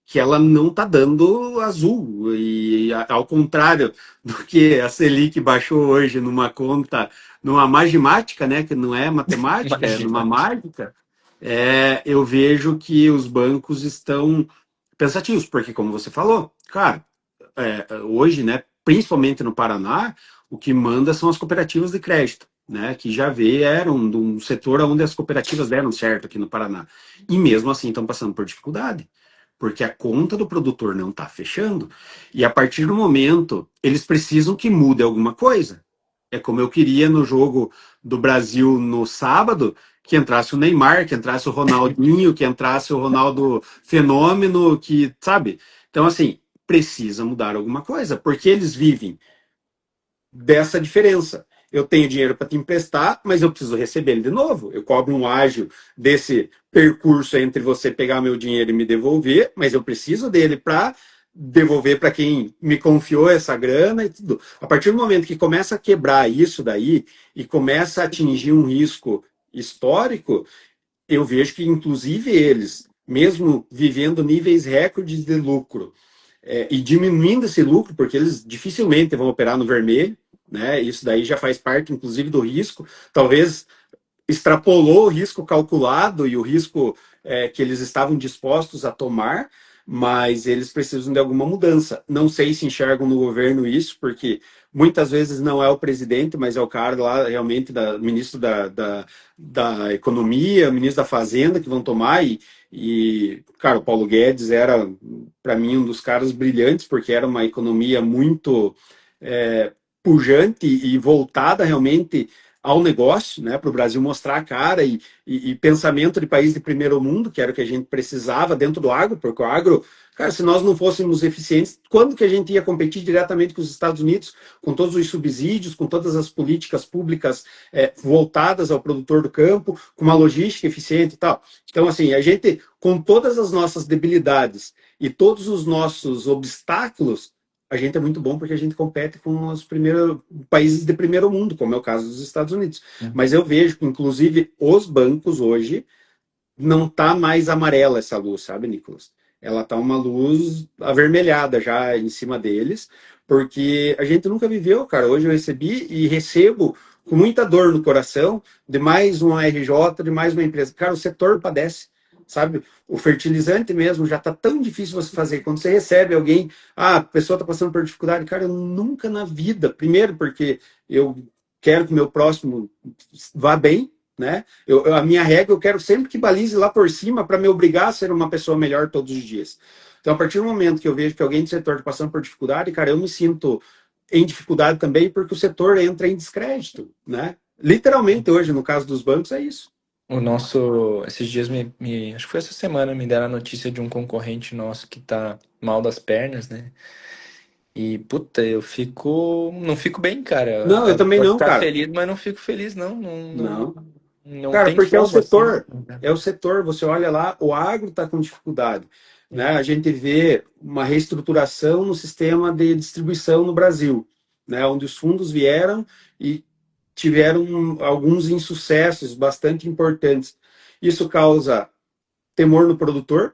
que ela não está dando azul. E ao contrário do que a Selic baixou hoje numa conta, numa magimática, né, que não é matemática, é numa Imagina. mágica, eu vejo que os bancos estão pensativos, porque como você falou, cara, hoje, né, principalmente no Paraná, o que manda são as cooperativas de crédito, né, que já vieram de um setor onde as cooperativas deram certo aqui no Paraná. E mesmo assim estão passando por dificuldade, porque a conta do produtor não está fechando. E a partir do momento, eles precisam que mude alguma coisa. É como eu queria no jogo do Brasil no sábado, que entrasse o Neymar, que entrasse o Ronaldinho, que entrasse o Ronaldo Fenômeno, que, sabe? Então, assim, precisa mudar alguma coisa, porque eles vivem dessa diferença. Eu tenho dinheiro para te emprestar, mas eu preciso receber ele de novo. Eu cobro um ágio desse percurso entre você pegar meu dinheiro e me devolver, mas eu preciso dele para devolver para quem me confiou essa grana e tudo. A partir do momento que começa a quebrar isso daí e começa a atingir um risco histórico, eu vejo que, inclusive, eles, mesmo vivendo níveis recordes de lucro, e diminuindo esse lucro, porque eles dificilmente vão operar no vermelho, né? Isso daí já faz parte, inclusive, do risco. Talvez extrapolou o risco calculado e o risco que eles estavam dispostos a tomar, mas eles precisam de alguma mudança. Não sei se enxergam no governo isso, porque muitas vezes não é o presidente, mas é o cara lá realmente ministro da Economia, ministro da Fazenda que vão tomar. Cara, o Paulo Guedes era, para mim, um dos caras brilhantes, porque era uma economia muito pujante e voltada realmente ao negócio, né, para o Brasil mostrar a cara e pensamento de país de primeiro mundo, que era o que a gente precisava dentro do agro, porque o agro, cara, se nós não fôssemos eficientes, quando que a gente ia competir diretamente com os Estados Unidos, com todos os subsídios, com todas as políticas públicas voltadas ao produtor do campo, com uma logística eficiente e tal? Então, assim, a gente, com todas as nossas debilidades e todos os nossos obstáculos, a gente é muito bom porque a gente compete com os primeiros países de primeiro mundo, como é o caso dos Estados Unidos. Mas eu vejo que, inclusive, os bancos hoje não tá mais amarela essa luz, sabe, Nicolas? Ela tá uma luz avermelhada já em cima deles, porque a gente nunca viveu, cara. Hoje eu recebi e recebo com muita dor no coração de mais uma RJ, de mais uma empresa. Cara, o setor padece, sabe? O fertilizante mesmo já tá tão difícil você fazer. Quando você recebe alguém, a pessoa tá passando por dificuldade, cara, eu nunca na vida. Primeiro, porque eu quero que o meu próximo vá bem, né? A minha regra, eu quero sempre que balize lá por cima para me obrigar a ser uma pessoa melhor todos os dias. Então, a partir do momento que eu vejo que alguém do setor está passando por dificuldade, cara, eu me sinto em dificuldade também porque o setor entra em descrédito, né? Literalmente hoje, no caso dos bancos, é isso. Esses dias acho que foi essa semana, me deram a notícia de um concorrente nosso que tá mal das pernas, né? E, puta, não fico bem, cara. Não, eu também Pode não, estar cara. feliz, mas não fico feliz, não. Não. Não Cara, tem porque como, assim. é o setor, você olha lá, o agro está com dificuldade, né? É. A gente vê uma reestruturação no sistema de distribuição no Brasil, né? Onde os fundos vieram e tiveram alguns insucessos bastante importantes. Isso causa temor no produtor,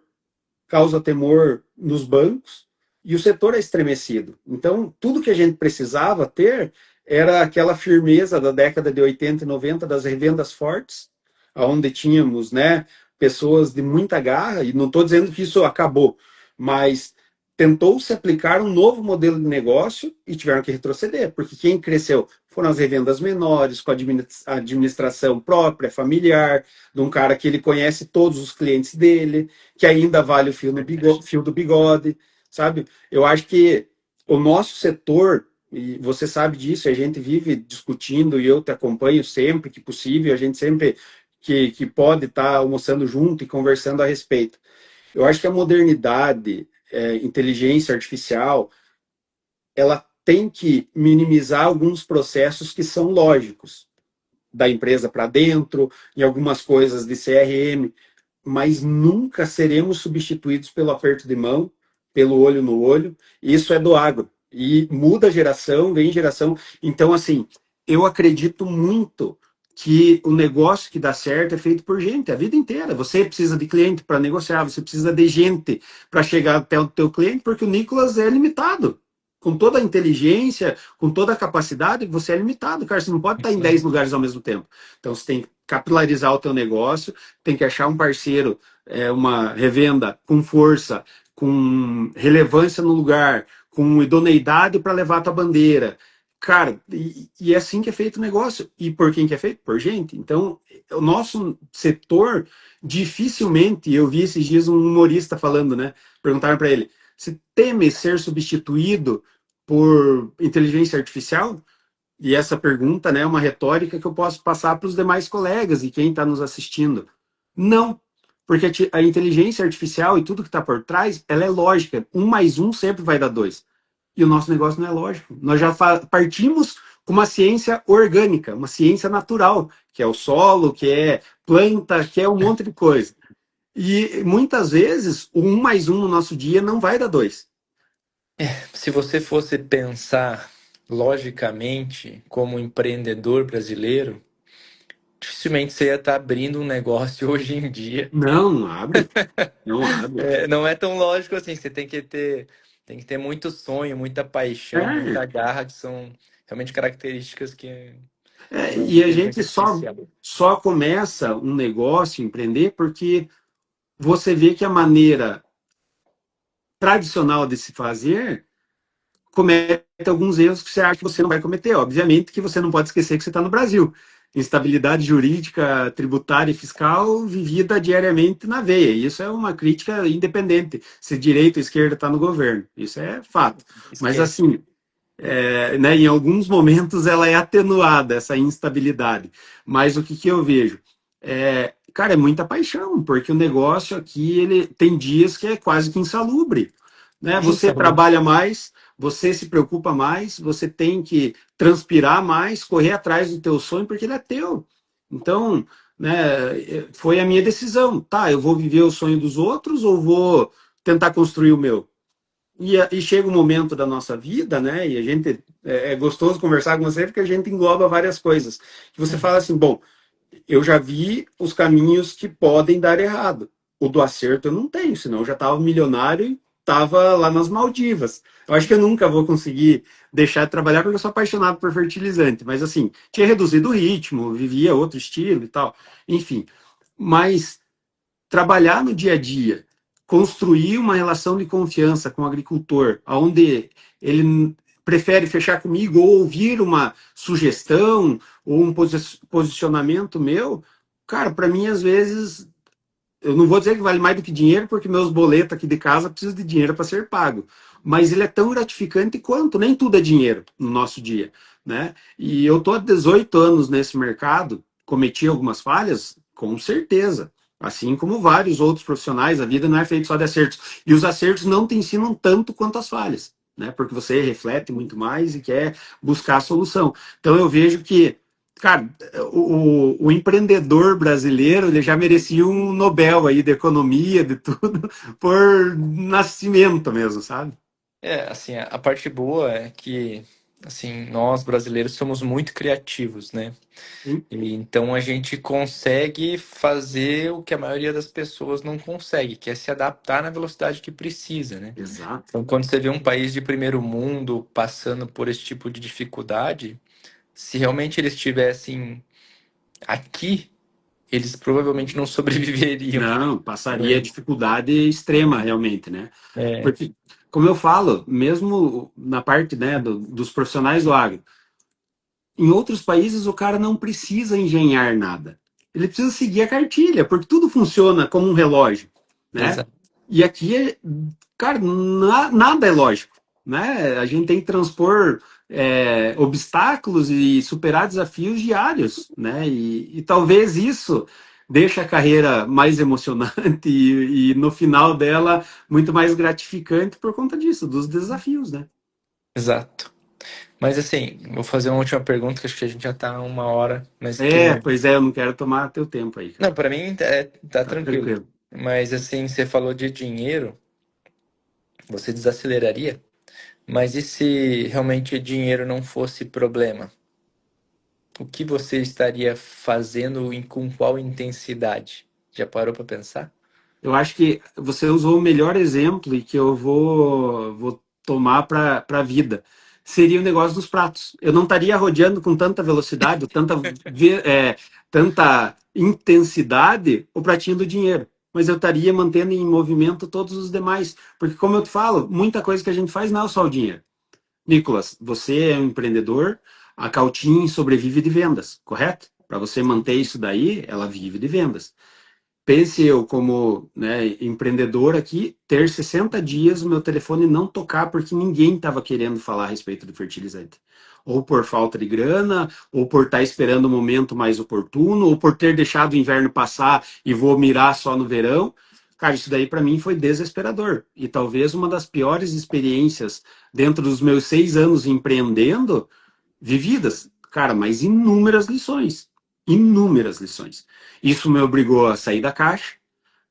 causa temor nos bancos, e o setor é estremecido. Então, tudo que a gente precisava ter era aquela firmeza da década de 80 e 90 das revendas fortes, onde tínhamos, né, pessoas de muita garra, e não estou dizendo que isso acabou, mas tentou-se aplicar um novo modelo de negócio e tiveram que retroceder, porque quem cresceu foram as revendas menores, com a administração própria, familiar, de um cara que ele conhece todos os clientes dele, que ainda vale o fio do bigode, sabe? Eu acho que o nosso setor, e você sabe disso, a gente vive discutindo e eu te acompanho sempre que possível, a gente sempre que pode estar almoçando junto e conversando a respeito. Eu acho que a modernidade, inteligência artificial, ela tem que minimizar alguns processos que são lógicos, da empresa para dentro, em algumas coisas de CRM, mas nunca seremos substituídos pelo aperto de mão, pelo olho no olho. Isso é do agro. E muda geração, vem geração. Então, assim, eu acredito muito que o negócio que dá certo é feito por gente a vida inteira. Você precisa de cliente para negociar, você precisa de gente para chegar até o teu cliente, porque o Nicolas é limitado. Com toda a inteligência, com toda a capacidade, você é limitado, cara. Você não pode estar em Isso 10 aí. lugares ao mesmo tempo. Então, você tem que capilarizar o teu negócio, tem que achar um parceiro, uma revenda com força, com relevância no lugar, com idoneidade para levar a tua bandeira. Cara, e é assim que é feito o negócio. E por quem que é feito? Por gente. Então, o nosso setor, dificilmente, eu vi esses dias um humorista falando, né? Perguntaram para ele, você teme ser substituído por inteligência artificial? E essa pergunta, né, é uma retórica que eu posso passar para os demais colegas e quem está nos assistindo. Não, porque a inteligência artificial e tudo que está por trás, ela é lógica. Um mais um sempre vai dar dois. E o nosso negócio não é lógico. Nós já partimos com uma ciência orgânica, uma ciência natural, que é o solo, que é planta, que é um monte de coisa. E muitas vezes, o um mais um no nosso dia não vai dar dois. Se você fosse pensar logicamente como empreendedor brasileiro, dificilmente você ia estar abrindo um negócio hoje em dia. Não abre, não abre. Não é tão lógico assim. Você tem que ter muito sonho, muita paixão, muita É, garra, que são realmente características de uma e a inteligência gente artificial. só começa um negócio, empreender, porque você vê que a maneira tradicional de se fazer comete alguns erros que você acha que você não vai cometer. Obviamente que você não pode esquecer que você está no Brasil. Instabilidade jurídica, tributária e fiscal vivida diariamente na veia. Isso é uma crítica independente se direita ou esquerda está no governo. Isso é fato. Mas Esquece. assim, né, em alguns momentos ela é atenuada, essa instabilidade. Mas o que, que eu vejo? Cara, é muita paixão, porque o negócio aqui ele tem dias que é quase que insalubre. Né? É Você insalubre. trabalha mais, você se preocupa mais, você tem que transpirar mais, correr atrás do teu sonho, porque ele é teu. Então, né, foi a minha decisão. Tá, eu vou viver o sonho dos outros ou vou tentar construir o meu? E chega um momento da nossa vida, né? E a gente é gostoso conversar com você porque a gente engloba várias coisas. Que você fala assim, bom, eu já vi os caminhos que podem dar errado. O do acerto eu não tenho, senão eu já estava milionário e estava lá nas Maldivas. Eu acho que eu nunca vou conseguir deixar de trabalhar porque eu sou apaixonado por fertilizante. Mas assim, tinha reduzido o ritmo, vivia outro estilo e tal. Enfim, mas trabalhar no dia a dia, construir uma relação de confiança com o agricultor, onde ele prefere fechar comigo ou ouvir uma sugestão ou um posicionamento meu, cara, para mim às vezes eu não vou dizer que vale mais do que dinheiro, porque meus boletos aqui de casa precisam de dinheiro para ser pago. Mas ele é tão gratificante quanto, nem tudo é dinheiro no nosso dia, né? E eu tô há 18 anos nesse mercado, cometi algumas falhas, com certeza. Assim como vários outros profissionais, a vida não é feita só de acertos. E os acertos não te ensinam tanto quanto as falhas, né? Porque você reflete muito mais e quer buscar a solução. Então eu vejo que cara, o empreendedor brasileiro ele já merecia um Nobel aí de economia, de tudo, por nascimento mesmo, sabe? Assim, a parte boa é que assim, nós brasileiros somos muito criativos, né? Sim, E então a gente consegue fazer o que a maioria das pessoas não consegue, que é se adaptar na velocidade que precisa, né? exato. Então, quando você vê um país de primeiro mundo passando por esse tipo de dificuldade, se realmente eles estivessem aqui, eles provavelmente não sobreviveriam, Não, passaria né? dificuldade extrema, realmente, né? É, Porque, como eu falo, mesmo na parte, né, dos profissionais do agro, em outros países o cara não precisa engenhar nada. Ele precisa seguir a cartilha, porque tudo funciona como um relógio, né? exato, E aqui, cara, nada é lógico, né? A gente tem que transpor obstáculos e superar desafios diários, né? E talvez isso deixe a carreira mais emocionante e no final dela muito mais gratificante por conta disso, dos desafios, né? exato. Mas assim, vou fazer uma última pergunta, que acho que a gente já tá 1 hora, mas É, que. pois é, eu não quero tomar teu tempo aí, cara. Não, para mim tá Tá tranquilo. tranquilo. Mas assim, você falou de dinheiro, você desaceleraria? Mas e se realmente dinheiro não fosse problema? O que você estaria fazendo e com qual intensidade? Já parou para pensar? Eu acho que você usou o melhor exemplo e que eu vou tomar para a vida. Seria o negócio dos pratos. Eu não estaria rodeando com tanta velocidade, tanta intensidade o pratinho do dinheiro. Mas eu estaria mantendo em movimento todos os demais. Porque, como eu te falo, muita coisa que a gente faz não é só o dinheiro. Nicolas, você é um empreendedor, a Cautim sobrevive de vendas, correto? Para você manter isso daí, ela vive de vendas. Pense eu como, né, empreendedor aqui, ter 60 dias o meu telefone não tocar porque ninguém estava querendo falar a respeito do fertilizante. Ou por falta de grana, ou por estar esperando o momento mais oportuno, ou por ter deixado o inverno passar e vou mirar só no verão. Cara, isso daí para mim foi desesperador. E talvez uma das piores experiências dentro dos meus 6 anos empreendendo vividas, cara, mas inúmeras lições. Inúmeras lições. Isso me obrigou a sair da caixa,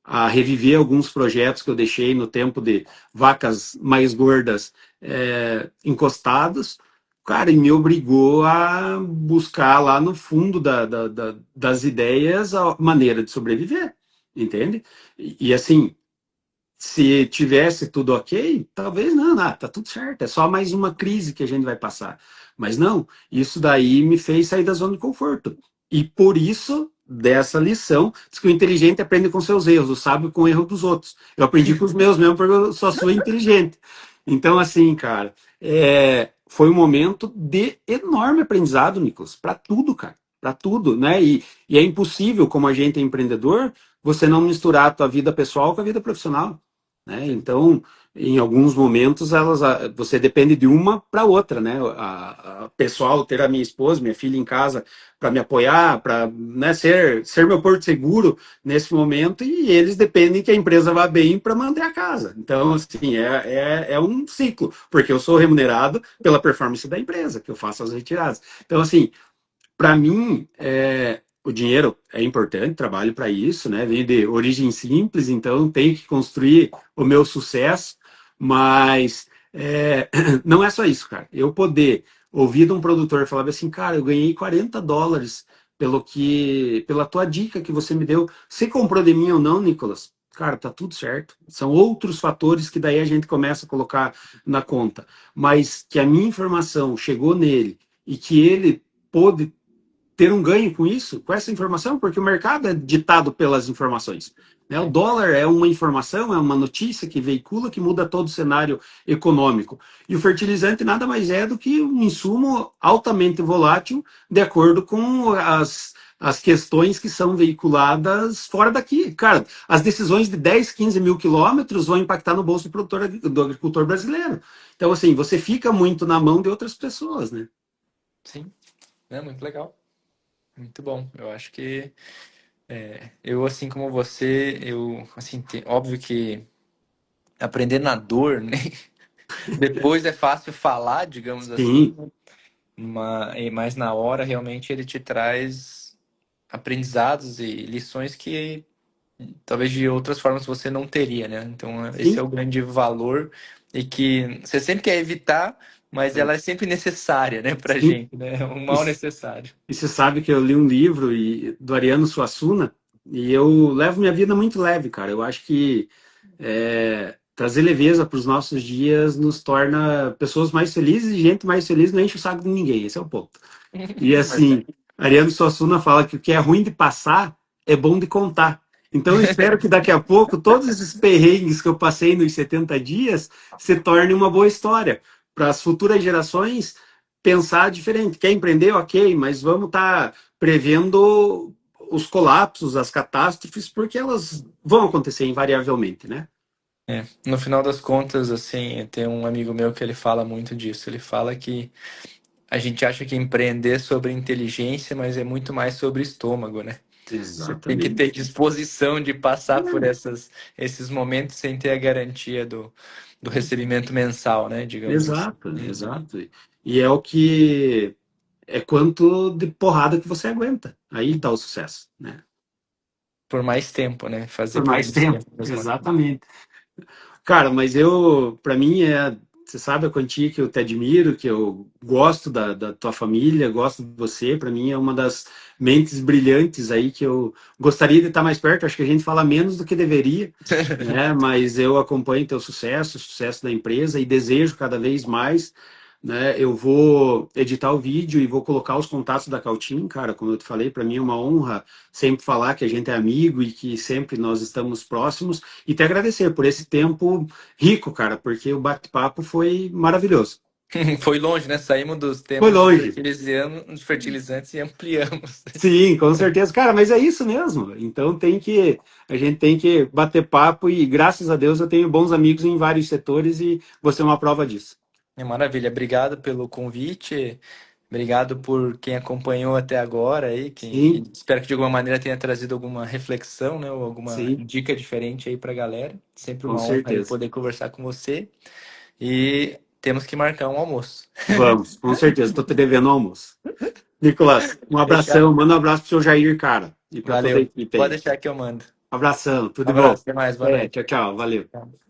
a reviver alguns projetos que eu deixei no tempo de vacas mais gordas encostadas, cara, e me obrigou a buscar lá no fundo das ideias a maneira de sobreviver, entende? E assim, se tivesse tudo ok, talvez não, tá tudo certo, é só mais uma crise que a gente vai passar. Mas não, isso daí me fez sair da zona de conforto. E por isso, dessa lição, diz que o inteligente aprende com seus erros, o sábio com o erro dos outros. Eu aprendi com os meus mesmo, porque eu só sou inteligente. Então, assim, cara, foi um momento de enorme aprendizado, Nicolas, para tudo, cara, para tudo, né? E é impossível, como a gente é empreendedor, você não misturar a tua vida pessoal com a vida profissional, né? Então, em alguns momentos, você depende de uma para outra, né? A pessoal, ter a minha esposa, minha filha em casa para me apoiar, para, né, ser meu porto seguro nesse momento, e eles dependem que a empresa vá bem para manter a casa. Então, assim, é um ciclo, porque eu sou remunerado pela performance da empresa, que eu faço as retiradas. Então, assim, para mim, o dinheiro é importante, trabalho para isso, né? Venho de origem simples, então tenho que construir o meu sucesso, mas não é só isso, cara. Eu poder ouvir de um produtor falar assim, cara, eu ganhei US$ 40 pela tua dica que você me deu. Você comprou de mim ou não, Nicolas? Cara, tá tudo certo. São outros fatores que daí a gente começa a colocar na conta. Mas que a minha informação chegou nele e que ele pôde ter um ganho com isso, com essa informação, porque o mercado é ditado pelas informações. Né? O dólar é uma informação, é uma notícia que veicula, que muda todo o cenário econômico. E o fertilizante nada mais é do que um insumo altamente volátil, de acordo com as questões que são veiculadas fora daqui. Cara, as decisões de 10, 15 mil quilômetros vão impactar no bolso do produtor, do agricultor brasileiro. Então, assim, você fica muito na mão de outras pessoas, né? Sim, é muito legal, muito bom. Eu acho que eu, assim como você, eu, assim, óbvio que aprender na dor, né? Depois é fácil falar, digamos assim, Sim, mas na hora realmente ele te traz aprendizados e lições que talvez de outras formas você não teria, né? Então esse é sim. o grande valor e que você sempre quer evitar, mas ela é sempre necessária, né, pra Sim. gente, né? É um E, mal necessário. e você sabe que eu li um livro do Ariano Suassuna e eu levo minha vida muito leve, cara. Eu acho que trazer leveza para os nossos dias nos torna pessoas mais felizes e gente mais feliz não enche o saco de ninguém. Esse é o ponto. E assim, Verdade. Ariano Suassuna fala que o que é ruim de passar é bom de contar. Então, eu espero que daqui a pouco todos esses perrengues que eu passei nos 70 dias se tornem uma boa história para as futuras gerações pensar diferente. Quer empreender? Ok, mas vamos estar prevendo os colapsos, as catástrofes, porque elas vão acontecer invariavelmente, né? É, no final das contas, assim, tem um amigo meu que ele fala muito disso. Ele fala que a gente acha que empreender é sobre inteligência, mas é muito mais sobre estômago, né? Você tem que ter Exatamente. disposição de passar por esses momentos sem ter a garantia do recebimento mensal, né? Digamos assim. Exato, exato. E é o que é quanto de porrada que você aguenta. Aí está o sucesso, né? Por mais tempo, né? Fazer Por por mais mais tempo. tempo. Mesmo. Exatamente. Cara, mas para mim, você sabe a quantia que eu te admiro, que eu gosto da tua família, gosto de você. Para mim é uma das mentes brilhantes aí que eu gostaria de estar mais perto. Acho que a gente fala menos do que deveria, né? Mas eu acompanho teu sucesso, o sucesso da empresa e desejo cada vez mais, né? Eu vou editar o vídeo e vou colocar os contatos da Cautim, cara. Como eu te falei, para mim é uma honra sempre falar que a gente é amigo e que sempre nós estamos próximos e te agradecer por esse tempo rico, cara, porque o bate-papo foi maravilhoso. Foi longe, né? Saímos dos Foi tempos longe. dos fertilizantes e ampliamos. Sim, com certeza. Cara, mas é isso mesmo. Então a gente tem que bater papo e graças a Deus eu tenho bons amigos em vários setores e você é uma prova disso. É maravilha. Obrigado pelo convite. Obrigado por quem acompanhou até agora aí, que Sim, espero que de alguma maneira tenha trazido alguma reflexão, né, ou alguma sim, dica diferente aí pra galera. Sempre com uma honra aí certeza. poder conversar com você. E temos que marcar um almoço. Vamos, com certeza. Estou te devendo o almoço. Nicolas, um abração. Fechado. Manda um abraço pro seu Jair, cara, e para toda a Valeu. equipe Pode aí. deixar que eu mando. Abração, tudo Um de bom. abraço, até mais, boa É, noite. tchau, tchau, valeu. Tchau.